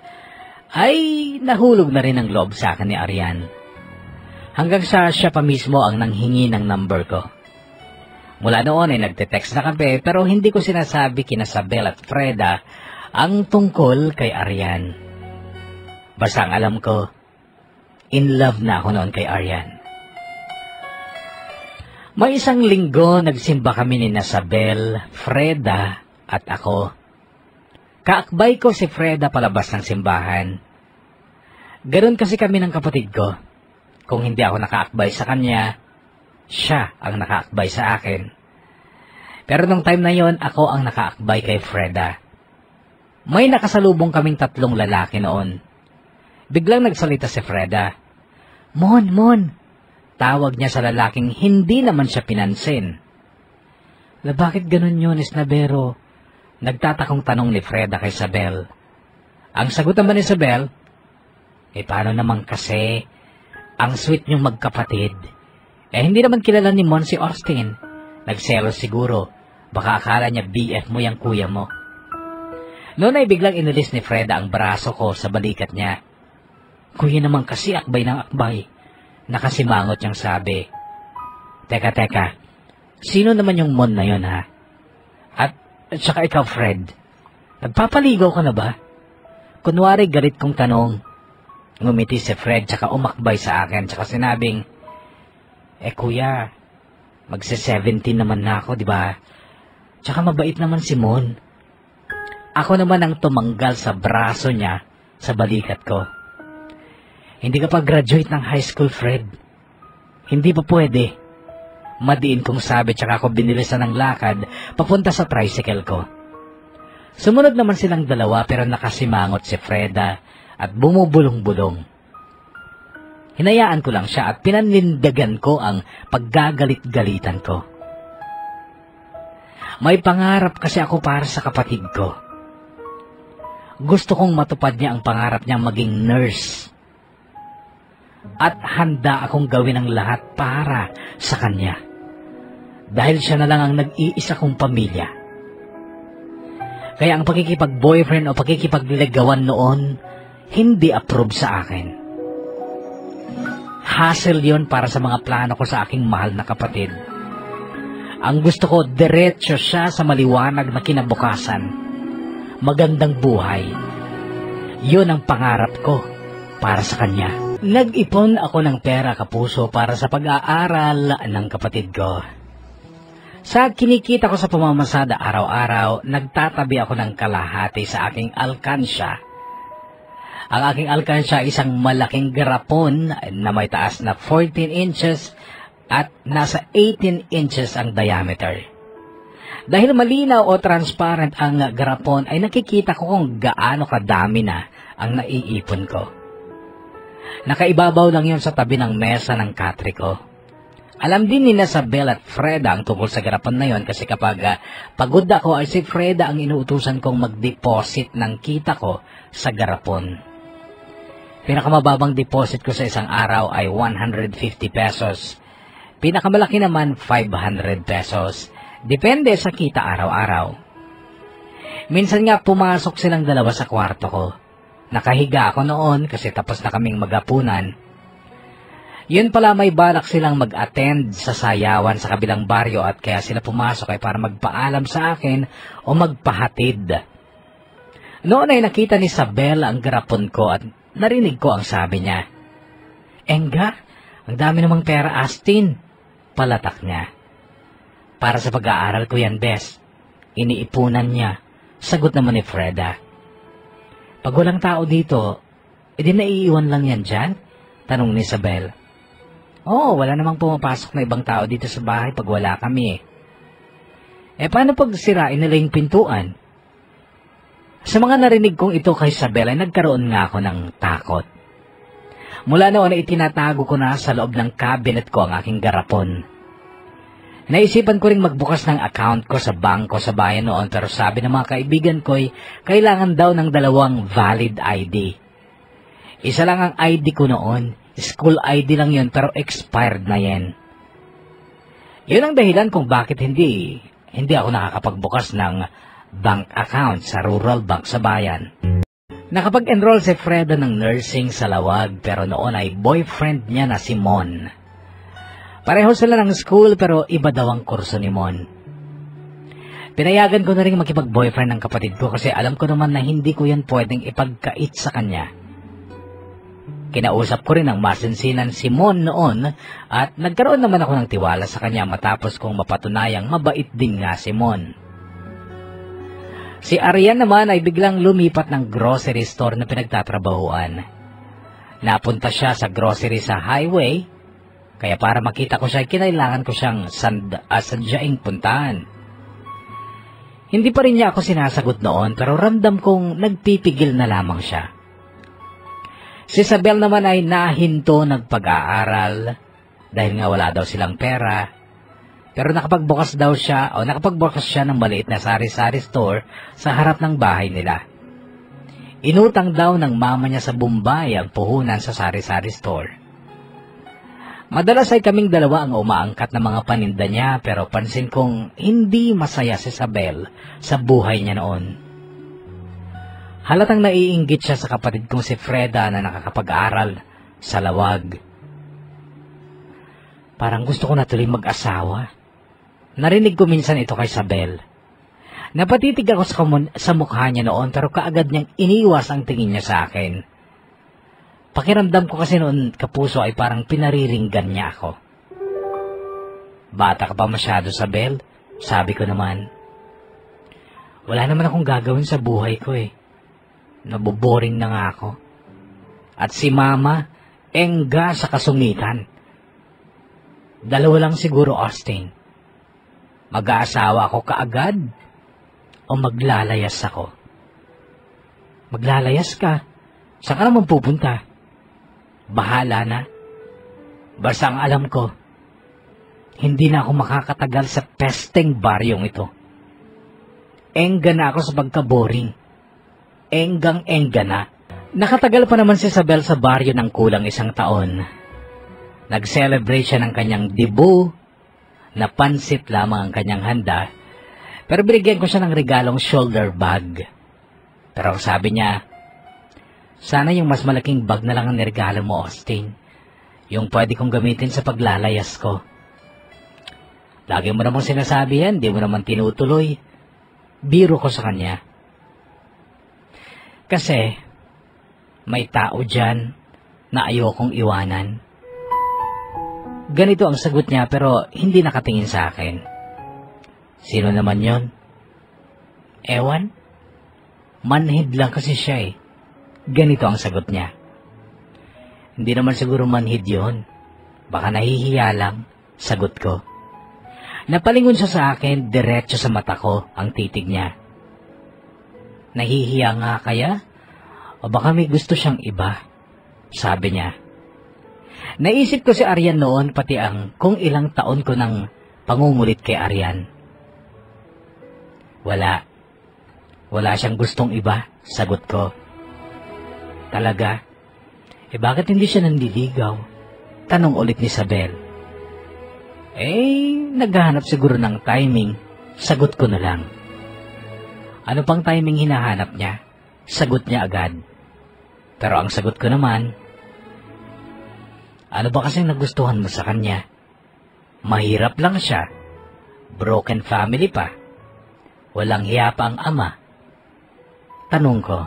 ay nahulog na rin ang loob sa akin ni Arian. Hanggang siya pa mismo ang nanghingi ng number ko. Mula noon ay nagte-text na kami pero hindi ko sinasabi kina Sabel at Freda ang tungkol kay Arian. Basta ang alam ko, in love na ako noon kay Arian. May isang linggo nagsimba kami ni Sabel, Freda at ako. Kaakbay ko si Freda palabas ng simbahan. Ganon kasi kami ng kapatid ko. Kung hindi ako nakaakbay sa kanya, siya ang nakaakbay sa akin. Pero nung time na yon, ako ang nakaakbay kay Freda. May nakasalubong kaming 3 lalaki noon. Biglang nagsalita si Freda. Mon! Tawag niya sa lalaking hindi naman siya pinansin. Bakit ganun yun, Isnabero? Nagtatakong tanong ni Freda kay Sabel. Ang sagot naman ni Sabel, paano naman kasi, ang sweet niyong magkapatid. Hindi naman kilala ni Mon si Austin. Nagselos siguro. Baka akala niya BF mo yung kuya mo. Noon ay biglang inilis ni Freda ang braso ko sa balikat niya. Kuya naman kasi akbay ng akbay. Nakasimangot niyang sabi. Teka. Sino naman yung Mon na yun, ha? At saka ikaw, Fred. Nagpapaligaw ka na ba? Kunwari galit kong tanong. Ngumiti si Fred tsaka umakbay sa akin tsaka sinabing, kuya, magse-17 naman na ako, di ba? Tsaka mabait naman si Mon. Ako naman ang tumanggal sa braso niya sa balikat ko. Hindi ka pa graduate ng high school, Fred. Hindi pa pwede. Madiin kong sabi tsaka ako binilisan ng lakad papunta sa tricycle ko. Sumunod naman silang dalawa pero nakasimangot si Freda at bumubulong-bulong. Hinayaan ko lang siya at pinanindagan ko ang paggagalit-galitan ko. May pangarap kasi ako para sa kapatid ko. Gusto kong matupad niya ang pangarap niya maging nurse. At handa akong gawin ang lahat para sa kanya. Dahil siya na lang ang nag-iisa kong pamilya. Kaya ang pakikipag-boyfriend o pakikipagligawan noon, hindi approve sa akin. Hassle yon para sa mga plano ko sa aking mahal na kapatid. Ang gusto ko, diretso siya sa maliwanag na kinabukasan. Magandang buhay. Yun ang pangarap ko para sa kanya. Nag-ipon ako ng pera, kapuso, para sa pag-aaral ng kapatid ko. Sa kinikita ko sa pamamasada araw-araw, nagtatabi ako ng kalahati sa aking alkansya. Ang aking alkansya ay isang malaking garapon na may taas na 14 inches at nasa 18 inches ang diameter. Dahil malinaw o transparent ang garapon ay nakikita ko kung gaano kadami na ang naiipon ko. Nakaibabaw lang yon sa tabi ng mesa ng katri ko. Alam din ni Sabel at Freda ang tungkol sa garapon na yon kasi kapag pagod ako ay si Freda ang inuutusan kong mag-deposit ng kita ko sa garapon. Pinakamababang deposit ko sa isang araw ay 150 pesos. Pinakamalaki naman 500 pesos. Depende sa kita araw-araw. Minsan nga pumasok silang dalawa sa kwarto ko. Nakahiga ako noon kasi tapos na kaming maghapunan. Yun pala may balak silang mag-attend sa sayawan sa kabilang baryo at kaya sila pumasok ay para magpaalam sa akin o magpahatid. Noon ay nakita ni Sabel ang garapon ko at narinig ko ang sabi niya. Enga, ang dami namang pera, Austin. Palatak niya. Para sa pag-aaral ko yan, Bes. Iniipunan niya. Sagot naman ni Freda. Pag walang tao dito, edi naiiwan lang yan dyan? Tanong ni Sabel. Oo, wala namang pumapasok na ibang tao dito sa bahay pag wala kami. Paano pag sirain nila yung pintuan? Sa mga narinig kong ito kay Sabel ay nagkaroon nga ako ng takot. Mula noon ay itinatago ko na sa loob ng cabinet ko ang aking garapon. Naisipan ko ring magbukas ng account ko sa bangko sa bayan noon pero sabi ng mga kaibigan ko ay kailangan daw ng 2 valid ID. Isa lang ang ID ko noon, school ID lang yun pero expired na yan. Yun ang dahilan kung bakit hindi ako nakakapagbukas ng bank account sa rural bank sa bayan. Nakapag-enroll si Freda ng nursing sa Lawag pero noon ay boyfriend niya na si Mon. Pareho sila ng school pero iba daw ang kurso ni Mon. Pinayagan ko na rin makipag-boyfriend ng kapatid ko kasi alam ko naman na hindi ko yan pwedeng ipagkait sa kanya. Kinausap ko rin ang masinsinan si Mon noon at nagkaroon naman ako ng tiwala sa kanya matapos kong mapatunayang mabait din nga si Mon. Si Arian naman ay biglang lumipat ng grocery store na pinagtatrabahuan. Napunta siya sa grocery sa highway, kaya para makita ko siya, kinailangan ko siyang sadyaing puntahan. Hindi pa rin niya ako sinasagot noon pero ramdam kong nagpipigil na lamang siya. Si Isabel naman ay nahinto nagpag-aaral dahil nga wala daw silang pera. Pero nakapagbukas siya ng maliit na sari-sari store sa harap ng bahay nila. Inutang daw ng mama niya sa Bombay ang puhunan sa sari-sari store. Madalas ay kaming dalawa ang umaangkat ng mga paninda niya pero pansin kong hindi masaya si Isabel sa buhay niya noon. Halatang naiinggit siya sa kapatid kong si Freda na nakakapag-aral sa Lawag. Parang gusto ko na tuloy mag-asawa. Narinig ko minsan ito kay Isabel. Napatitig ako sa mukha niya noon pero kaagad niyang iniwas ang tingin niya sa akin. Pakiramdam ko kasi noon kapuso ay parang pinariringgan niya ako. Bata ka pa masyado, Isabel? Sabi ko naman. Wala naman akong gagawin sa buhay ko eh. Naboboring na nga ako. At si Mama, engga sa kasungitan. Dalawa lang siguro, Austin. Mag-aasawa ako kaagad o maglalayas ako? Maglalayas ka? Saan ka naman pupunta? Bahala na. Basta ang alam ko, hindi na ako makakatagal sa pesteng baryong ito. Engga na ako sa pagka-boring. Enggang-engga na. Nakatagal pa naman si Isabel sa baryo ng kulang 1 taon. Nag-celebrate siya ng kanyang debut, na pansit lamang ang kanyang handa, pero binigyan ko siya ng regalong shoulder bag. Pero sabi niya, sana yung mas malaking bag na lang ang niregalo mo, Austin. Yung pwede kong gamitin sa paglalayas ko. Lagi mo namang sinasabi yan, di mo naman tinutuloy. Biro ko sa kanya. Kasi, may tao dyan na ayokong iwanan. Ganito ang sagot niya pero hindi nakatingin sa akin. Sino naman yon? Ewan? Manhid lang kasi siya eh. Ganito ang sagot niya. Hindi naman siguro manhid yon. Baka nahihiya lang, sagot ko. Napalingon siya sa akin, diretso sa mata ko ang titig niya. Nahihiya nga kaya? O baka may gusto siyang iba? Sabi niya. Naisip ko si Arian noon pati ang kung ilang taon ko nang pangungulit kay Arian. Wala. Wala siyang gustong iba, sagot ko. Talaga? Bakit hindi siya nandiligaw? Tanong ulit ni Isabel. Naghahanap siguro ng timing, sagot ko na lang. Ano pang timing hinahanap niya? Sagot niya agad. Pero ang sagot ko naman, ano ba kasing nagustuhan mo sa kanya? Mahirap lang siya. Broken family pa. Walang hiya pa ang ama. Tanong ko.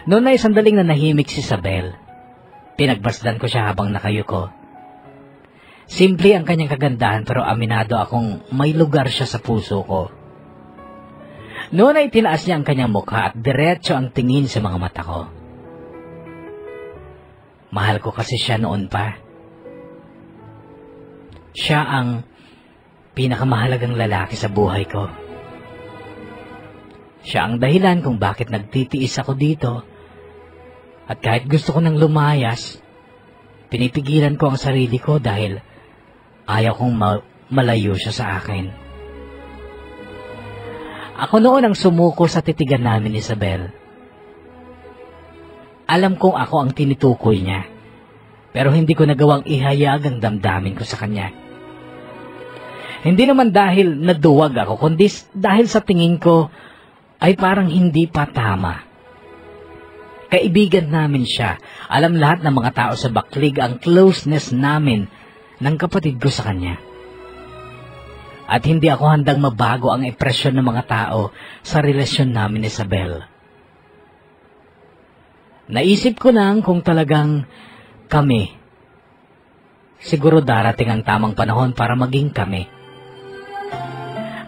Noon ay sandaling nanahimik si Isabel. Pinagbasdan ko siya habang nakayuko. Simple ang kanyang kagandahan pero aminado akong may lugar siya sa puso ko. Noon ay tinaas niya ang kanyang mukha at diretso ang tingin sa mga mata ko. Mahal ko kasi siya noon pa. Siya ang pinakamahalagang lalaki sa buhay ko. Siya ang dahilan kung bakit nagtitiis ako dito. At kahit gusto ko nang lumayas, pinipigilan ko ang sarili ko dahil ayaw kong malayo siya sa akin. Ako noon ang sumuko sa titigan namin ni Isabel. Alam kong ako ang tinitukoy niya, pero hindi ko nagawang ihayag ang damdamin ko sa kanya. Hindi naman dahil naduwag ako, kundi dahil sa tingin ko ay parang hindi pa tama. Kaibigan namin siya. Alam lahat ng mga tao sa Baklig ang closeness namin ng kapatid ko sa kanya. At hindi ako handang mabago ang impresyon ng mga tao sa relasyon namin ni Isabel. Naisip ko lang kung talagang kami, siguro darating ang tamang panahon para maging kami.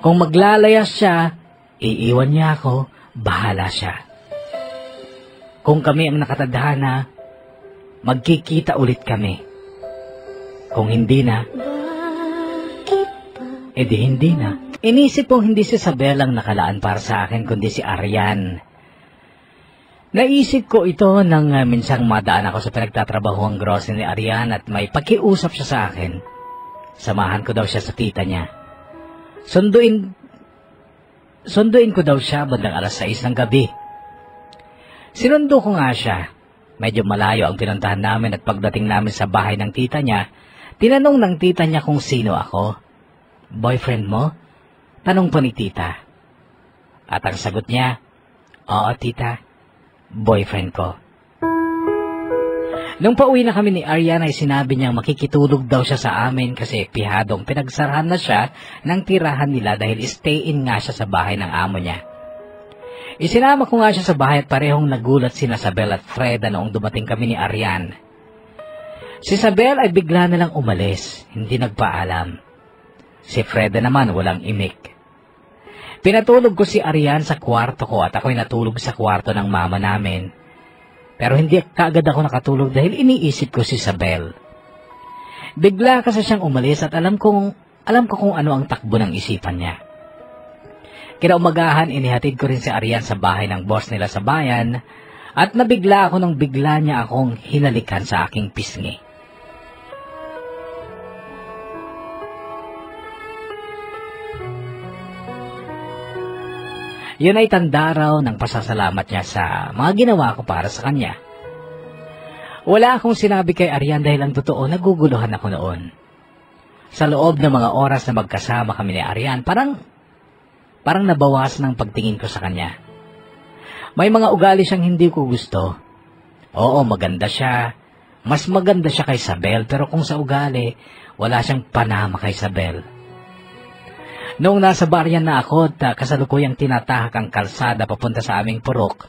Kung maglalayas siya, iiwan niya ako, bahala siya. Kung kami ang nakatadhana, magkikita ulit kami. Kung hindi na, edi hindi na. Inisip kong hindi si Isabel ang nakalaan para sa akin, kundi si Arian. Naisip ko ito nang minsang madaan ako sa pinagtatrabahoang grocery ni Arian at may pakiusap siya sa akin. Samahan ko daw siya sa tita niya. Sunduin ko daw siya bandang 6:00 ng gabi. Sinundo ko nga siya. Medyo malayo ang pinuntahan namin at pagdating namin sa bahay ng tita niya, tinanong ng tita niya kung sino ako. Boyfriend mo? Tanong pa ni tita. At ang sagot niya, oo tita, boyfriend ko. Nung pauwi na kami ni Arian ay sinabi niyang makikitulog daw siya sa amin kasi pihadong pinagsarahan na siya ng tirahan nila dahil stay-in nga siya sa bahay ng amo niya. Isinama ko nga siya sa bahay at parehong nagulat sina Isabel at Freda noong dumating kami ni Arian. Si Isabel ay bigla na lang umalis, hindi nagpaalam. Si Freda naman walang imik. Pinatulog ko si Arian sa kwarto ko at ako'y natulog sa kwarto ng mama namin. Pero hindi kaagad ako nakatulog dahil iniisip ko si Isabel. Bigla kasi siyang umalis at alam ko kung ano ang takbo ng isipan niya. Kinaumagahan, inihatid ko rin si Arian sa bahay ng boss nila sa bayan at nabigla ako nang bigla niya akong hinalikan sa aking pisngi. Yun ay tanda raw ng pasasalamat niya sa mga ginawa ko para sa kanya. Wala akong sinabi kay Arian dahil ang totoo naguguluhan ako noon. Sa loob ng mga oras na magkasama kami ni Arian, parang nabawasan ang pagtingin ko sa kanya. May mga ugali siyang hindi ko gusto. Oo, maganda siya. Mas maganda siya kay Isabel, pero kung sa ugali, wala siyang panama kay Isabel. Noong nasa baryan na ako at kasalukuyang tinatahak ang kalsada papunta sa aming purok,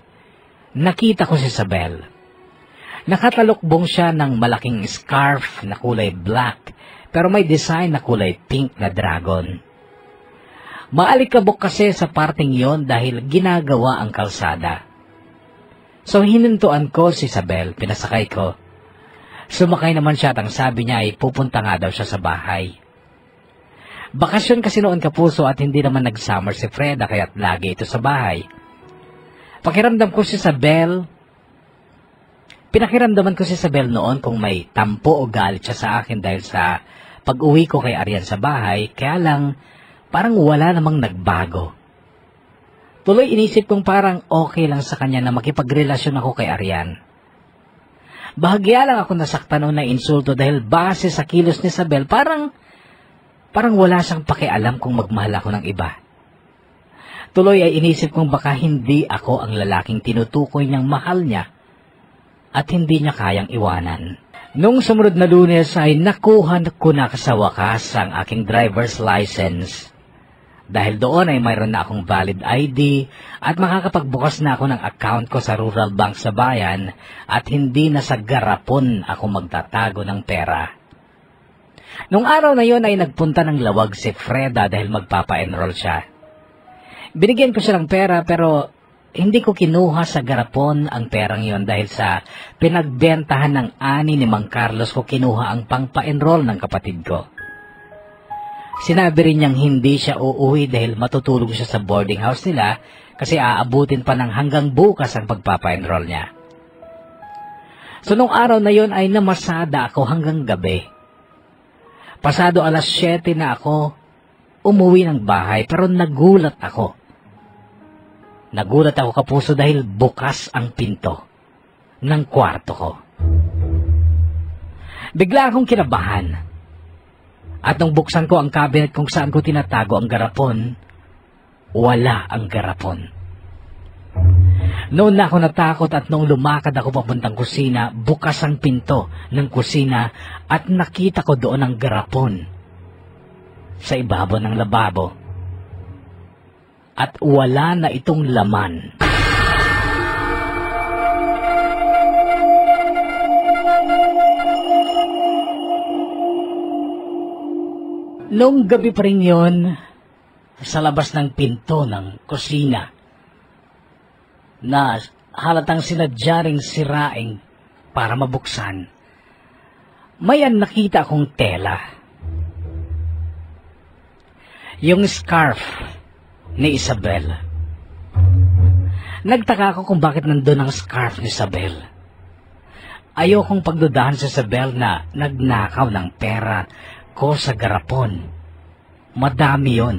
nakita ko si Isabel. Nakatalukbong siya ng malaking scarf na kulay black, pero may design na kulay pink na dragon. Maalikabok kasi sa parting yon dahil ginagawa ang kalsada. So hinintuan ko si Isabel, pinasakay ko. Sumakay naman siya at ang sabi niya ay pupunta nga daw siya sa bahay. Bakasyon kasi noon Kapuso at hindi naman nag-summer si Freda kaya't lagi ito sa bahay. Pinakiramdaman ko si Isabel noon kung may tampo o galit siya sa akin dahil sa pag-uwi ko kay Arian sa bahay, kaya lang parang wala namang nagbago. Tuloy inisip kong parang okay lang sa kanya na makipagrelasyon ako kay Arian. Bahagya lang ako nasaktan o na insulto dahil base sa kilos ni Isabel, parang wala siyang pakialam kung magmahal ako ng iba. Tuloy ay inisip kong baka hindi ako ang lalaking tinutukoy niyang mahal niya at hindi niya kayang iwanan. Nung sumunod na Lunes ay nakuha ko na sa wakas ang aking driver's license. Dahil doon ay mayroon na akong valid ID at makakapagbukas na ako ng account ko sa Rural Bank sa bayan at hindi na sa garapon ako magtatago ng pera. Nung araw na yon ay nagpunta ng Lawag si Freda dahil magpapa-enroll siya. Binigyan ko siya ng pera pero hindi ko kinuha sa garapon ang perang yon dahil sa pinagbentahan ng ani ni Mang Carlos ko kinuha ang pangpa-enroll ng kapatid ko. Sinabi rin niyang hindi siya uuwi dahil matutulog siya sa boarding house nila kasi aabutin pa ng hanggang bukas ang pagpapa-enroll niya. So nung araw na yon ay namasada ako hanggang gabi. Pasado 7:00 na ako umuwi ng bahay pero nagulat ako. Nagulat ako Kapuso dahil bukas ang pinto ng kwarto ko. Bigla akong kinabahan. At nung buksan ko ang cabinet kung saan ko tinatago ang garapon, wala ang garapon. Noon na ako natakot at noong lumakad ako papuntang kusina, bukas ang pinto ng kusina at nakita ko doon ang garapon sa ibabaw ng lababo. At wala na itong laman. Noong gabi pa rin yun, sa labas ng pinto ng kusina, na halatang sinadya ring siraing para mabuksan, may nakita akong tela. Yung scarf ni Isabel. Nagtaka ako kung bakit nandun ang scarf ni Isabel. Ayokong pagdudahan sa Isabel na nagnakaw ng pera ko sa garapon. Madami yon.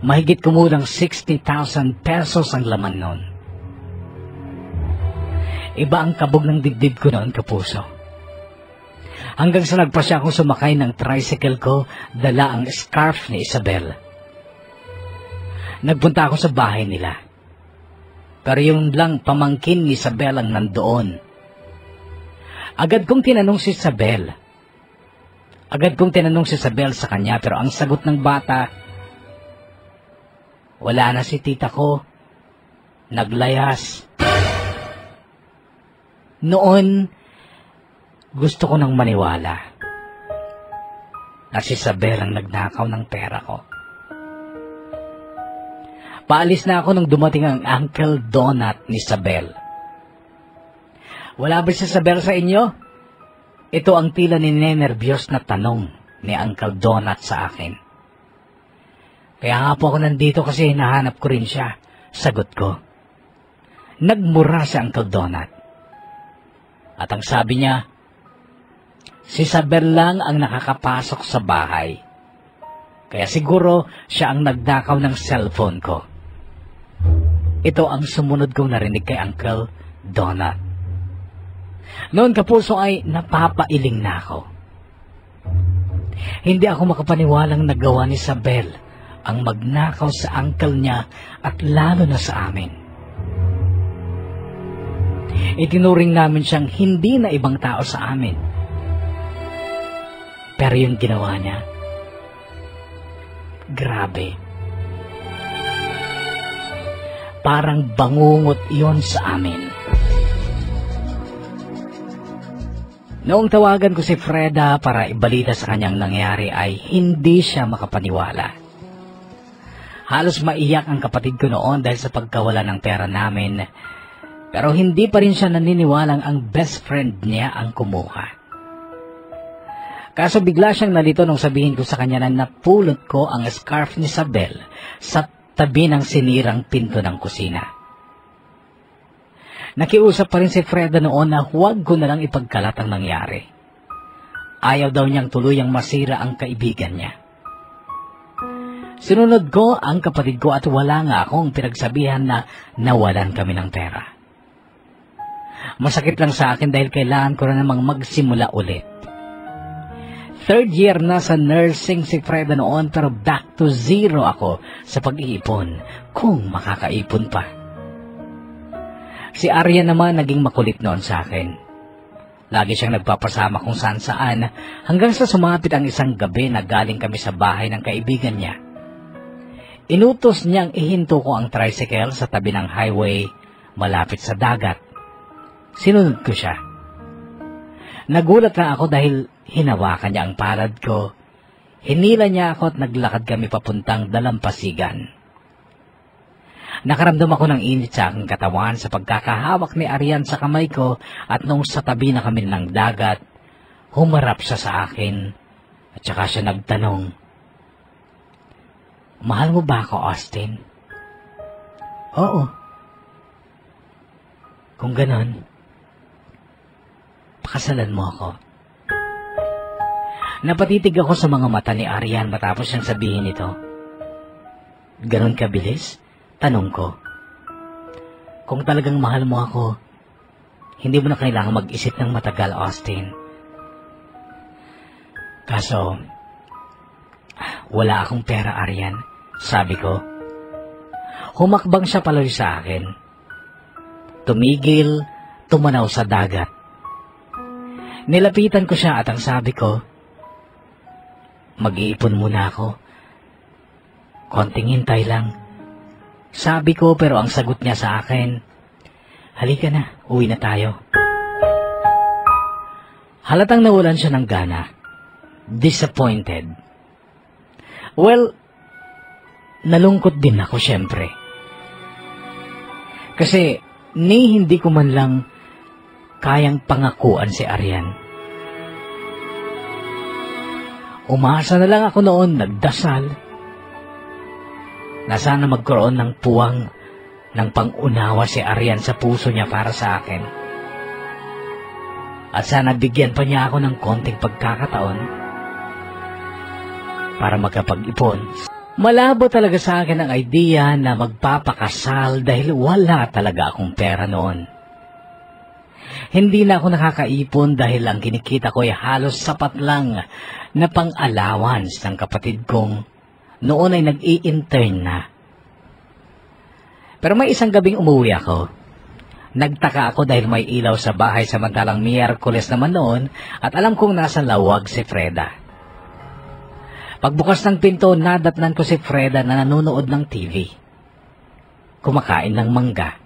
Mahigit kumulang 60,000 pesos ang laman nun. Iba ang kabog ng dibdib ko noon, kapuso. Hanggang sa nagpasya akong sumakay ng tricycle ko, dala ang scarf ni Isabel. Nagpunta ako sa bahay nila. Pero yung lang pamangkin ni Isabel ang nandoon. Agad kong tinanong si Isabel sa kanya, pero ang sagot ng bata, wala na si tita ko. Naglayas. Noon, gusto ko nang maniwala na si Isabel ang nagnakaw ng pera ko. Paalis na ako nung dumating ang Uncle Donut ni Isabel. Wala ba si Isabel sa inyo? Ito ang tila ninenervyos na tanong ni Uncle Donut sa akin. Kaya nga po ako nandito kasi hinahanap ko rin siya. Sagot ko. Nagmura si Uncle Donut. At ang sabi niya, si Isabel lang ang nakakapasok sa bahay. Kaya siguro siya ang nagdakaw ng cellphone ko. Ito ang sumunod kong narinig kay Uncle Donut. Noon, kapuso, ay napapailing na ako. Hindi ako makapaniwalang nagawa ni Isabel ang magnakaw sa uncle niya at lalo na sa amin. Itinuring namin siyang hindi na ibang tao sa amin. Pero yung ginawa niya, grabe. Parang bangungot iyon sa amin. Noong tawagan ko si Freda para ibalita sa kanyang nangyari ay hindi siya makapaniwala. Halos maiyak ang kapatid ko noon dahil sa pagkawala ng pera namin. Pero hindi pa rin siya naniniwalang ang best friend niya ang kumuha. Kaso bigla siyang nalito nung sabihin ko sa kanya na napulot ko ang scarf ni Isabel sa tabi ng sinirang pinto ng kusina. Nakiusap pa rin si Freda noon na huwag ko na lang ipagkalat ang nangyari. Ayaw daw niyang tuluyang masira ang kaibigan niya. Sinunod ko ang kapatid ko at wala nga akong pinagsabihan na nawalan kami ng pera. Masakit lang sa akin dahil kailangan ko na namang magsimula ulit. Third year na sa nursing si Freda noon pero back to zero ako sa pag-iipon kung makakaipon pa. Si Arya naman naging makulit noon sa akin. Lagi siyang nagpapasama kung saan-saan hanggang sa sumapit ang isang gabi na galing kami sa bahay ng kaibigan niya. Inutos niyang ihinto ko ang tricycle sa tabi ng highway malapit sa dagat. Sinunod ko siya. Nagulat na ako dahil hinawakan niya ang palad ko. Hinila niya ako at naglakad kami papuntang dalampasigan. Nakaramdam ako ng init sa aking katawan sa pagkakahawak ni Arian sa kamay ko at nung sa tabi na kami ng dagat, humarap siya sa akin at saka siya nagtanong, "Mahal mo ba ako, Austin?" "Oo." "Kung ganon, pakasalan mo ako." Napatitig ako sa mga mata ni Arian matapos siyang sabihin ito. "Ganon kabilis?" Tanong ko. "Kung talagang mahal mo ako, hindi mo na kailangan mag-isip ng matagal, Austin." "Kaso, wala akong pera, Arian," sabi ko. Humakbang siya palayo sa akin. tumigil, tumanaw sa dagat. Nilapitan ko siya at ang sabi ko, mag-iipon muna ako. Konting hintay lang. Sabi ko, pero ang sagot niya sa akin, halika na, uwi na tayo. Halatang nawalan siya ng gana. Disappointed. Well, nalungkot din ako syempre. Kasi hindi ko man lang kayang pangakuan si Arian. Umasa na lang ako noon, nagdasal, na sana magkaroon ng puwang ng pangunawa si Arian sa puso niya para sa akin. At sana bigyan pa niya ako ng konting pagkakataon para magkapag-ipon. Malabo talaga sa akin ang idea na magpapakasal dahil wala talaga akong pera noon. Hindi na ako nakakaipon dahil ang kinikita ko ay halos sapat lang na pang-allowance ng kapatid kong noon ay nag-i-intern na. Pero may isang gabing umuwi ako. Nagtaka ako dahil may ilaw sa bahay samantalang Miyerkules naman noon at alam kong nasa lawag si Freda. Pagbukas ng pinto, nadatnan ko si Freda na nanonood ng TV. Kumakain ng mangga.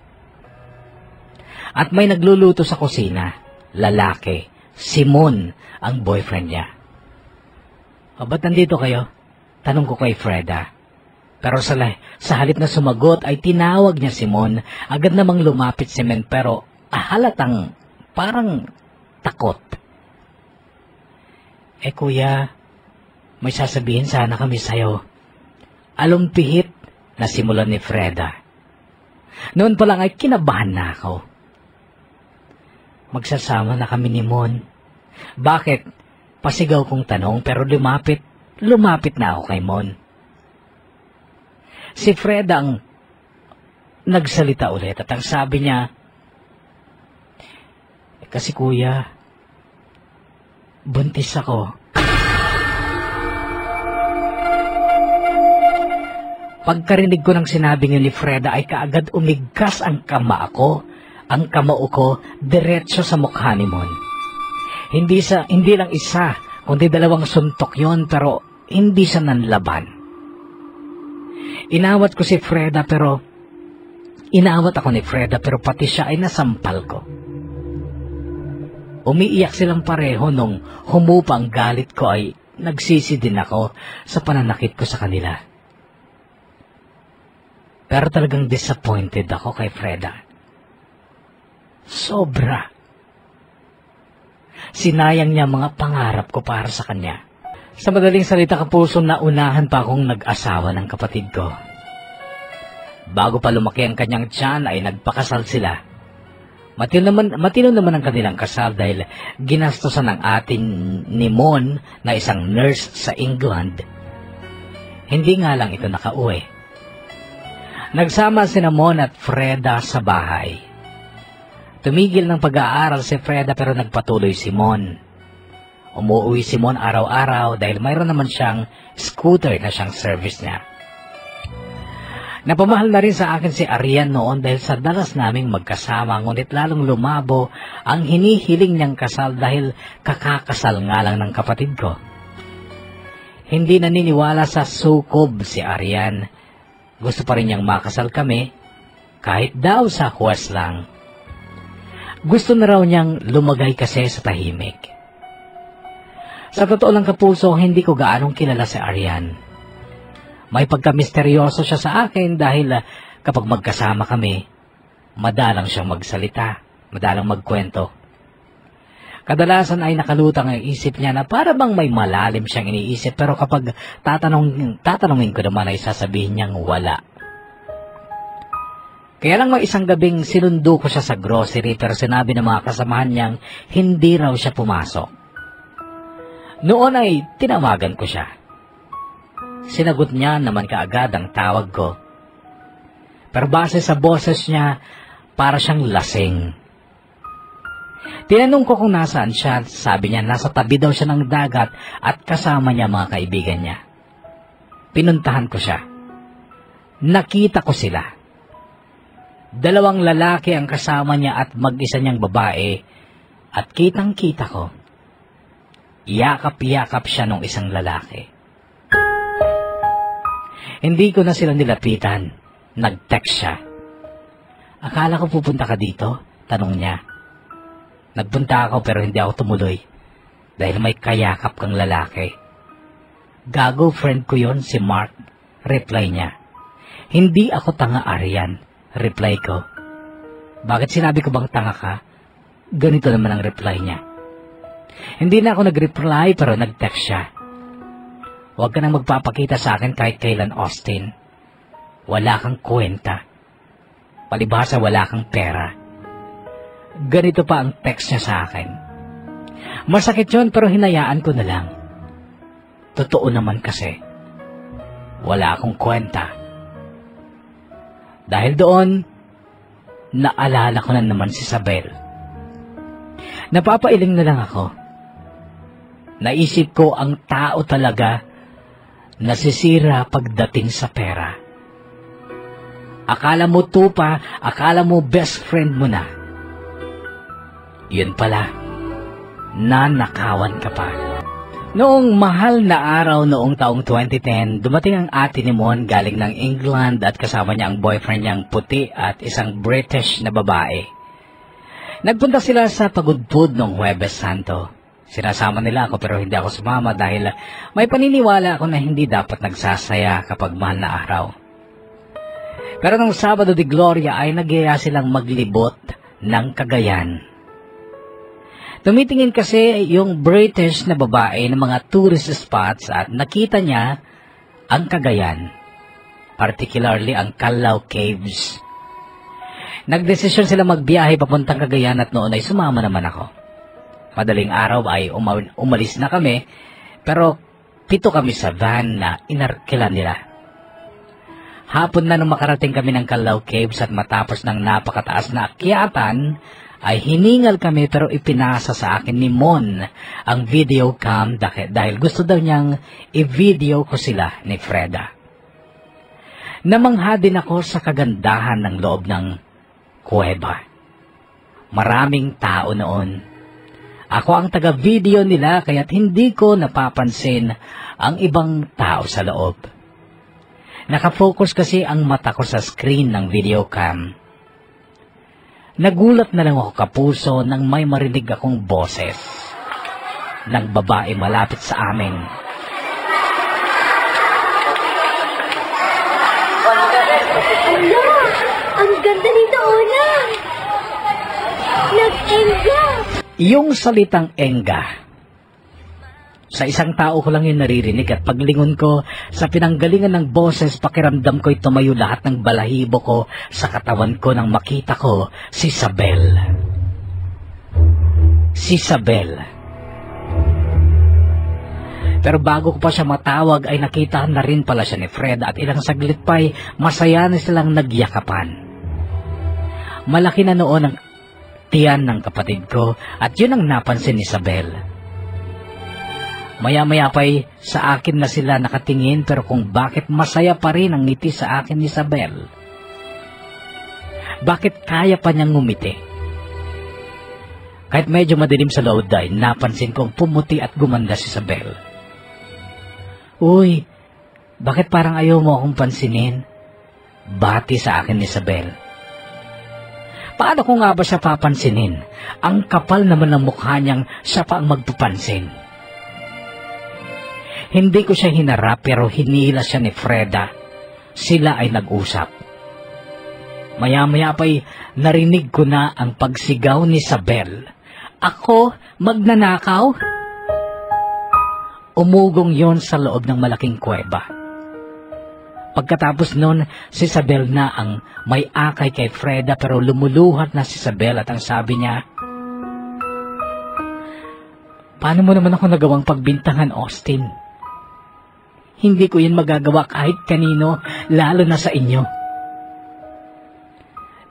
At may nagluluto sa kusina. Lalaki. Simon ang boyfriend niya. O, ba't nandito kayo? Tanong ko kay Freda. Pero sa halip na sumagot ay tinawag niya Simon. Agad namang lumapit si Men pero halatang parang takot. Kuya, may sasabihin sana kami sa'yo. Alumpihit na simulan ni Freda. Noon pa lang ay kinabahan na ako. Magsasama na kami ni Mon. Bakit? Pasigaw kong tanong pero lumapit na ako kay Mon. Si Freda ang nagsalita ulit at ang sabi niya, kasi kuya, buntis ako. Pagkarinig ko ng sinabi niya ni Freda ay kaagad umigkas ang kamao ko diretso sa mukha ni Mon. Hindi lang isa, kundi dalawang suntok yon pero hindi siya nanlaban. Inawat ako ni Freda pero pati siya ay nasampal ko. Umiiyak silang pareho nung humupa ang galit ko ay nagsisi din ako sa pananakit ko sa kanila. Pero talagang disappointed ako kay Freda. Sobra. Sinayang niya mga pangarap ko para sa kanya. Sa madaling salita kapuso, naunahan pa akong nag-asawa ng kapatid ko. Bago pa lumaki ang kanyang tiyan ay nagpakasal sila. Matino naman ang kanilang kasal dahil ginastosan ng ating ni Mon na isang nurse sa England. Hindi nga lang ito nakauwi. Nagsama sina Mon at Freda sa bahay. Tumigil ng pag-aaral si Freda pero nagpatuloy si Mon. Umuwi si Mon araw-araw dahil mayroon naman siyang scooter na siyang service niya. Napamahal na rin sa akin si Arian noon dahil sa dalas naming magkasama, ngunit lalong lumabo ang hinihiling niyang kasal dahil kakakasal nga lang ng kapatid ko. Hindi naniniwala sa sukob si Arian. Gusto pa rin niyang makasal kami, kahit daw sa huwas lang. Gusto na raw niyang lumagay kasi sa tahimik. Sa totoo lang kapuso, hindi ko gaanong kilala si Arian. May pagka-misteryoso siya sa akin dahil kapag magkasama kami, madalang siyang magsalita, madalang magkwento. Kadalasan ay nakalutang ang isip niya na para bang may malalim siyang iniisip pero kapag tatanungin ko naman ay sasabihin niyang wala. Kaya lang may isang gabing sinundo ko siya sa grocery pero sinabi ng mga kasamahan niyang hindi raw siya pumasok. Noon ay tinawagan ko siya. Sinagot niya naman kaagad ang tawag ko. Pero base sa boses niya, para siyang lasing. Tinanong ko kung nasaan siya, sabi niya nasa tabi daw siya ng dagat at kasama niya mga kaibigan niya. Pinuntahan ko siya. Nakita ko sila. Dalawang lalaki ang kasama niya at mag-isa niyang babae. At kitang-kita ko, yakap-yakap siya nung isang lalaki. Hindi ko na sila nilapitan. Nag-text siya. Akala ko pupunta ka dito? Tanong niya. Nagpunta ako pero hindi ako tumuloy. Dahil may kayakap kang lalaki. Gago, friend ko yon, si Mark. Reply niya. Hindi ako tanga, Arian. Reply ko. Bakit sinabi ko bang tanga ka? Ganito naman ang reply niya. Hindi na ako nag-reply pero nag-text siya. Huwag ka nang magpapakita sa akin kahit kailan, Austin. Wala kang kwenta. Palibhasa wala kang pera. Ganito pa ang text niya sa akin. Masakit yun pero hinayaan ko na lang. Totoo naman kasi. Wala akong kwenta. Dahil doon, naalala ko na naman si Isabel. Napapailing na lang ako. Naisip ko ang tao talaga nasisira pagdating sa pera. Akala mo tupa, akala mo best friend mo na. Yun pala, nanakawan ka pa. Noong mahal na araw noong taong 2010, dumating ang ate ni Mon galing ng England at kasama niya ang boyfriend niyang puti at isang British na babae. Nagpunta sila sa Pagudpud noong Huwebes Santo. Sinasama nila ako pero hindi ako sumama dahil may paniniwala ako na hindi dapat nagsasaya kapag mahal na araw. Pero nung Sabado de Gloria ay nagyaya silang maglibot ng Cagayan. Tumitingin kasi yung British na babae ng mga tourist spots at nakita niya ang Cagayan, particularly ang Callao Caves. Nagdesisyon sila magbiyahe papuntang Cagayan at noon ay sumama naman ako. Madaling araw ay umalis na kami, pero 7 kami sa van na inarkilan nila. Hapon na nung makarating kami ng Callao Caves at matapos ng napakataas na akyatan, ay hiningal kami pero ipinasa sa akin ni Mon ang video cam dahil gusto daw niyang i-video ko sila ni Freda. Namangha din ako sa kagandahan ng loob ng kuweba. Maraming tao noon. Ako ang taga-video nila kaya't hindi ko napapansin ang ibang tao sa loob. Nakafocus kasi ang mata ko sa screen ng video cam. Nagulat na lang ako kapuso nang may marinig akong boses ng babae malapit sa amin. Ala! Ang ganda nito, Ona! Nag-enga! Yung salitang enga, sa isang tao ko lang yung naririnig at paglingon ko sa pinanggalingan ng boses, pakiramdam ko'y tumayo lahat ng balahibo ko sa katawan ko nang makita ko si Isabel. Si Isabel. Pero bago ko pa siya matawag ay nakita na rin pala siya ni Fred at ilang saglit pa'y masaya na silang nagyakapan. Malaki na noon ang tiyan ng kapatid ko at yun ang napansin ni Isabel. Maya-maya pa'y sa akin na sila nakatingin pero kung bakit masaya pa rin ang ngiti sa akin ni Isabel. Bakit kaya pa niyang ngumiti? Kahit medyo madilim sa loob ay napansin kong pumuti at gumanda si Isabel. Uy, bakit parang ayaw mo akong pansinin? Bati sa akin ni Isabel. Paano ko nga ba siya papansinin? Ang kapal naman ng mukha niyang siya pa ang magpapansin. Hindi ko siya hinarap pero hinila siya ni Freda. Sila ay nag-usap. Maya-maya pa'y narinig ko na ang pagsigaw ni Isabel. Ako magnanakaw? Umugong yon sa loob ng malaking kuweba. Pagkatapos nun, si Isabel na ang may akay kay Freda pero lumuluhat na si Isabel at ang sabi niya, paano mo naman ako nagawang pagbintangan, Austin? Hindi ko yan magagawa kahit kanino, lalo na sa inyo.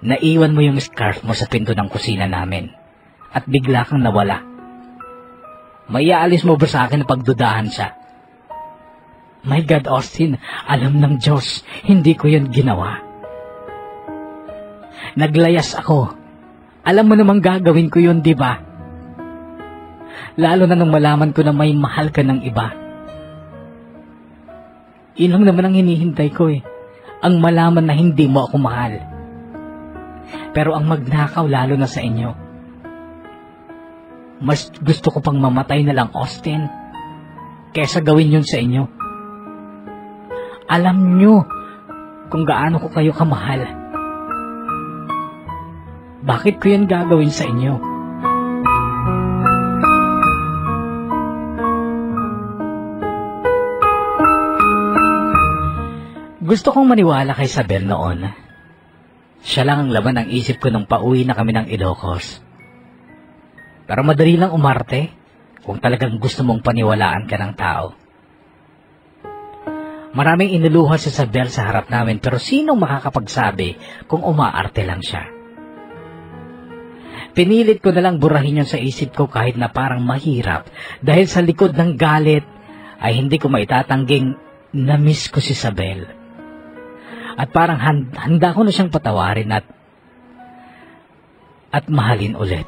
Naiwan mo yung scarf mo sa pinto ng kusina namin at bigla kang nawala. Maiaalis mo ba sa akin na pagdudahan siya? My God, Austin, alam ng Diyos, hindi ko yun ginawa. Naglayas ako. Alam mo namang gagawin ko yun, di ba? Lalo na nung malaman ko na may mahal ka ng iba. Yun lang naman ang hinihintay ko eh. Ang malaman na hindi mo ako mahal. Pero ang magnakaw lalo na sa inyo. Mas gusto ko pang mamatay na lang, Austin, kesa gawin yun sa inyo. Alam nyo kung gaano ko kayo kamahal. Bakit ko yan gagawin sa inyo? Gusto kong maniwala kay Isabel noon. Siya lang ang laman ng isip ko nung pauwi na kami ng Ilocos. Pero madali lang umarte kung talagang gusto mong paniwalaan ka ng tao. Maraming inuluhan si Isabel sa harap namin pero sinong makakapagsabi kung umaarte lang siya? Pinilit ko na lang burahin yun sa isip ko kahit na parang mahirap dahil sa likod ng galit ay hindi ko maitatangging na-miss ko si Isabel. At parang handa ko na siyang patawarin at mahalin ulit.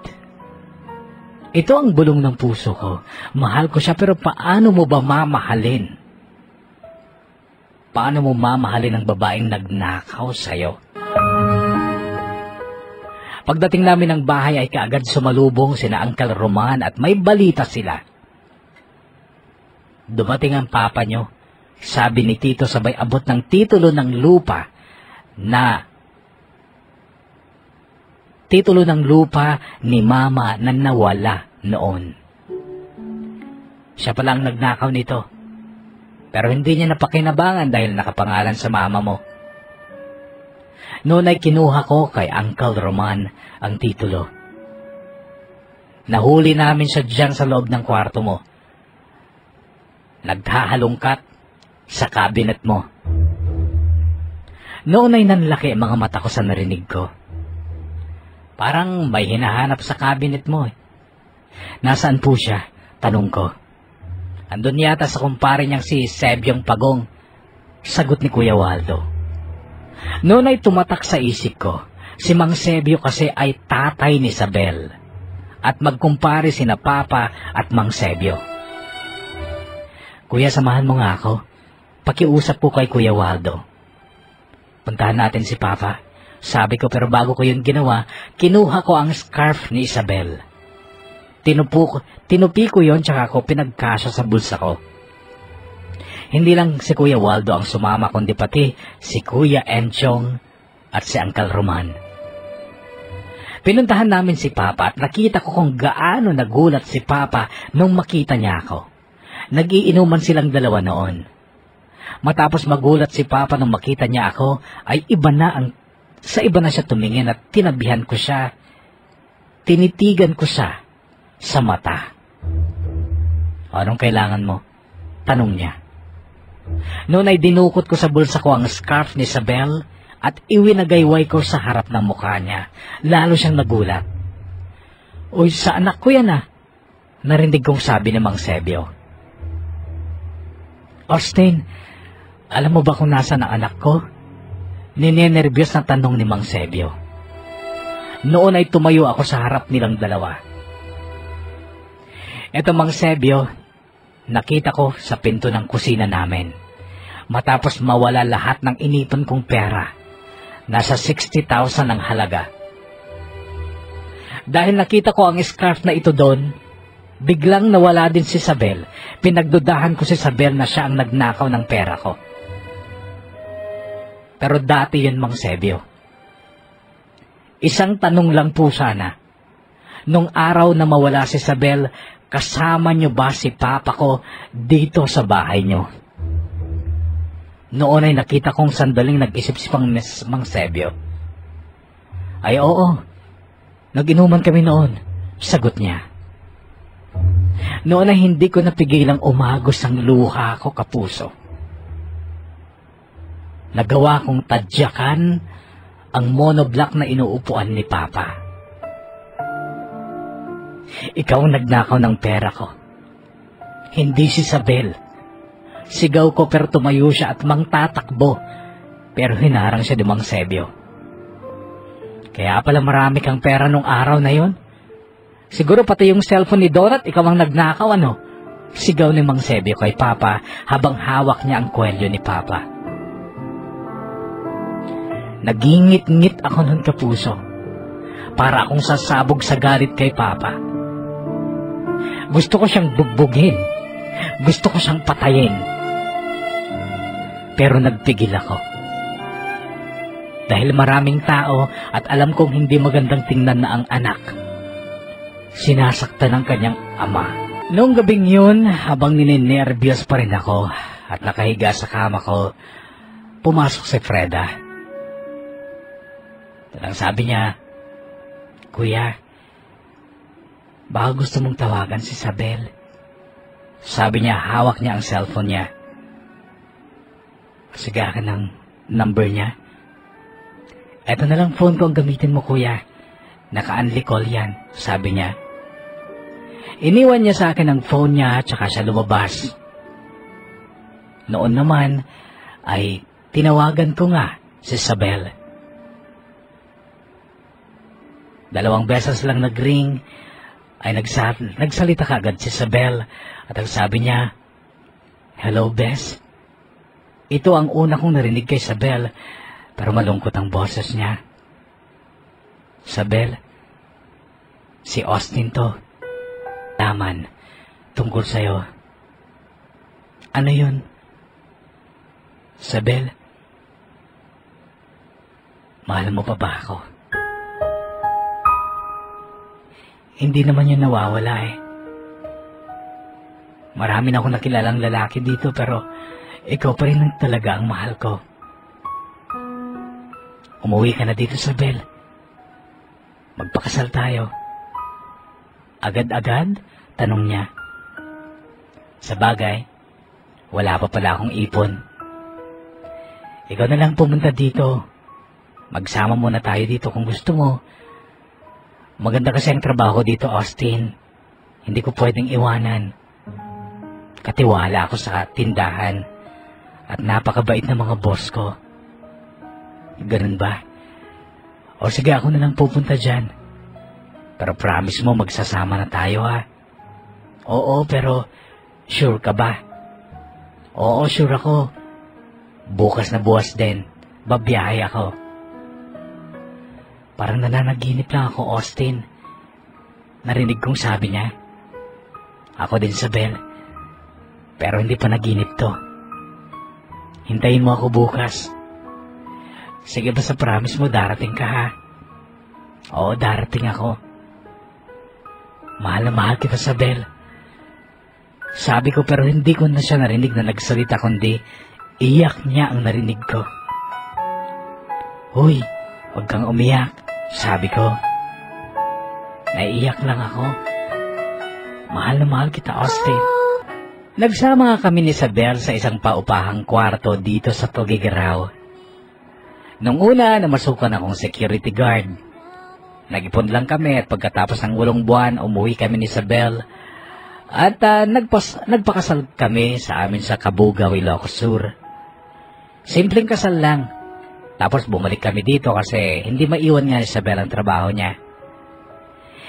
Ito ang bulong ng puso ko. Mahal ko siya pero paano mo ba mamahalin? Paano mo mamahalin ang babaeng nagnakaw sa'yo? Pagdating namin ng bahay ay kaagad sumalubong sina Uncle Roman at may balita sila. Dumating ang papa nyo. Sabi ni Tito sabay abot ng titulo ng lupa ni Mama na nawala noon. Siya pala ang nagnakaw nito. Pero hindi niya napakinabangan dahil nakapangalan sa mama mo. Noon ay kinuha ko kay Uncle Roman ang titulo. Nahuli namin siya diyan sa loob ng kwarto mo. Naghahalongkat sa cabinet mo. Noon ay nanlaki ang mga mata ko sa narinig ko. Parang may hinahanap sa cabinet mo eh. Nasaan po siya? Tanong ko. Andun yata sa kumpare niyang si Sebyong Pagong. Sagot ni Kuya Waldo. Noon ay tumatak sa isip ko. Si Mang Sebyo kasi ay tatay ni Isabel. At magkumpare sina Papa at Mang Sebyo. Kuya, samahan mo nga ako. Pakiusap po kay Kuya Waldo. Puntahan natin si Papa. Sabi ko pero bago ko yun ginawa, kinuha ko ang scarf ni Isabel. Tinupi ko yun tsaka ko pinagkasya sa bulsa ko. Hindi lang si Kuya Waldo ang sumama kundi pati si Kuya Enchong at si Uncle Roman. Pinuntahan namin si Papa at nakita ko kung gaano nagulat si Papa nung makita niya ako. Nag-iinuman silang dalawa noon. Matapos magulat si Papa nung makita niya ako, ay iba na siya tumingin at tinabihan ko siya. Tinitigan ko siya sa mata. Anong kailangan mo? Tanong niya. Noon ay dinukot ko sa bulsa ko ang scarf ni Isabel at iwinagayway ko sa harap ng mukha niya. Lalo siyang nagulat. Uy, sa anak ko yan ah. Narinig kong sabi ni Mang Sebyo. Austin, alam mo ba kung nasaan ang anak ko? Ninenervyos na tanong ni Mang Sebyo. Noon ay tumayo ako sa harap nilang dalawa. Eto Mang Sebyo, nakita ko sa pinto ng kusina namin. Matapos mawala lahat ng inipon kong pera, nasa 60,000 ang halaga. Dahil nakita ko ang scarf na ito doon, biglang nawala din si Isabel. Pinagdudahan ko si Isabel na siya ang nagnakaw ng pera ko. Pero dati yun, Mang Sebyo. Isang tanong lang po sana. Nung araw na mawala si Isabel, kasama niyo ba si Papa ko dito sa bahay niyo? Noon ay nakita kong sandaling nag-isip si Mang Sebyo. Ay oo, nag-inuman kami noon, sagot niya. Noon ay hindi ko napigilang umagos ang luha ko, kapuso. Nagawa kong tadyakan ang monoblock na inuupuan ni Papa. Ikaw ang nagnakaw ng pera ko. Hindi si Isabel. Sigaw ko pero tumayo siya at mangtatakbo. Pero hinarang siya ni Mang Sebyo. Kaya pala marami kang pera nung araw na yon. Siguro pati yung cellphone ni Donut, ikaw ang nagnakaw, ano? Sigaw ni Mang Sebio kay Papa habang hawak niya ang kwelyo ni Papa. Nagingit-ngit ako nun, Kapuso. Para akong sasabog sa galit kay Papa. Gusto ko siyang bugbugin. Gusto ko siyang patayin. Pero nagpigil ako. Dahil maraming tao at alam kong hindi magandang tingnan na ang anak. Sinasaktan ng kanyang ama. Noong gabing yun, habang nininervyos pa rin ako at nakahiga sa kama ko, pumasok si Freda. Talang sabi niya, "Kuya, baka gusto mong tawagan si Isabel." Sabi niya, hawak niya ang cellphone niya. "Sige ka ng number niya." "Eto na lang phone ko ang gamitin mo, kuya. Naka-unli call yan," sabi niya. Iniwan niya sa akin ang phone niya at saka siya lumabas. Noon naman ay tinawagan ko nga si Isabel. 2 beses lang nag-ring ay nagsalita kagad si Isabel at ang sabi niya, "Hello, Bes." Ito ang una kong narinig kay Isabel pero malungkot ang boses niya. "Isabel, si Austin to. Laman, tungkol sa'yo." "Ano yun?" "Isabel, mahal mo pa ba ako?" "Hindi naman yun nawawala eh. Marami na akong nakilalang lalaki dito pero ikaw pa rin ang talaga ang mahal ko. Umuwi ka na dito, Isabel. Magpakasal tayo." "Agad-agad?" tanong niya. Sa bagay, wala pa pala akong ipon. "Ikaw na lang pumunta dito. Magsama muna tayo dito kung gusto mo. Maganda kasi ang trabaho dito, Austin. Hindi ko pwedeng iwanan. Katiwala ako sa tindahan at napakabait ng mga boss ko." "Ganun ba? O sige, ako na lang pupunta dyan. Pero promise mo magsasama na tayo, ha?" "Oo, pero sure ka ba?" "Oo, sure ako. Bukas na bukas din. Babiyahe ako." Parang nananaginip lang ako, Austin. Narinig kong sabi niya. "Ako din, Isabel. Pero hindi pa naginip to. Hintayin mo ako bukas." "Sige, basta promise mo darating ka, ha?" "Oo, darating ako." Mahal na mahal kita, Isabel." Sabi ko pero hindi ko na siya narinig na nagsalita kundi iyak niya ang narinig ko. "Hoy, huwag kang umiyak," sabi ko. "Naiiyak lang ako. Mahal na mahal kita, Austin." Nagsama kami ni Isabel sa isang paupahang kwarto dito sa Tugigaraw. Nung una, namasukan akong security guard. Nag-ipon lang kami at pagkatapos ng 8 buwan, umuwi kami ni Isabel at nagpakasal kami sa amin sa Kabugaw, Ilocos Sur. Simpleng kasal lang. Tapos bumalik kami dito kasi hindi maiwan nga ni Isabel ang trabaho niya.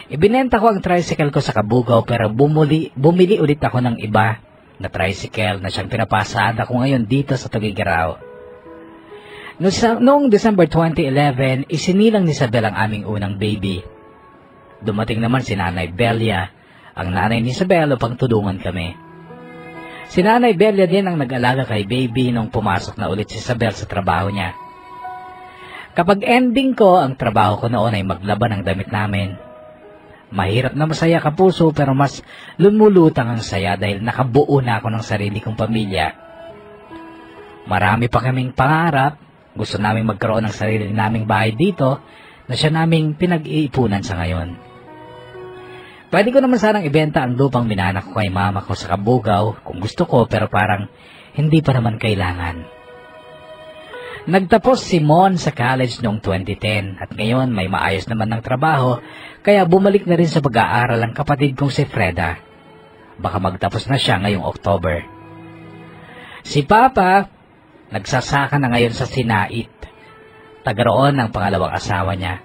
Ibinenta ko ang tricycle ko sa Kabugaw pero bumili ulit ako ng iba na tricycle na siyang pinapasada ko ngayon dito sa Tugigaraw. Noong December 2011, isinilang ni Isabel ang aming unang baby. Dumating naman si Nanay Belia, ang nanay ni Isabel, upang tulungan kami. Si Nanay Belia din ang nag-alaga kay baby nung pumasok na ulit si Isabel sa trabaho niya. Kapag ending ko, ang trabaho ko noon ay maglaban ng damit namin. Mahirap na masaya, Kapuso, pero mas lumulutang ang saya dahil nakabuo na ako ng sarili kong pamilya. Marami pa kaming pangarap. Gusto naming magkaroon ng sarili naming bahay dito na siya naming pinag-iipunan sa ngayon. Pwede ko naman sanang ibenta ang lupang minanak ko kay mama ko sa Kabugaw kung gusto ko pero parang hindi pa naman kailangan. Nagtapos si Mon sa college noong 2010 at ngayon may maayos naman ng trabaho kaya bumalik na rin sa pag-aaral ang kapatid kong si Freda. Baka magtapos na siya ngayong October. Si Papa, nagsasaka na ngayon sa Sinait. Taga roon ang pangalawang asawa niya.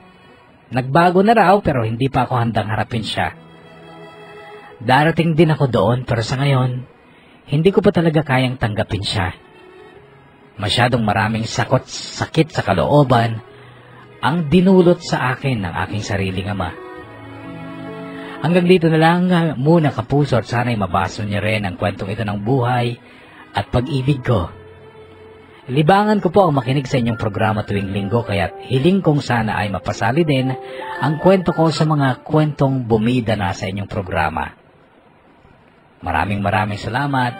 Nagbago na raw pero hindi pa ako handang harapin siya. Darating din ako doon pero sa ngayon, hindi ko pa talaga kayang tanggapin siya. Masyadong maraming sakit sa kalooban ang dinulot sa akin ng aking sariling ama. Hanggang dito na lang muna kapuso at sana'y mabasa niyo rin ang kwentong ito ng buhay at pag-ibig ko. Libangan ko po ang makinig sa inyong programa tuwing linggo kaya't hiling kong sana ay mapasali din ang kwento ko sa mga kwentong bumida na sa inyong programa. Maraming salamat.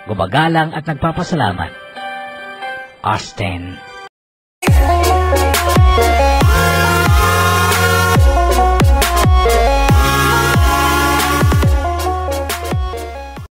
Gumagalang at nagpapasalamat. Austin.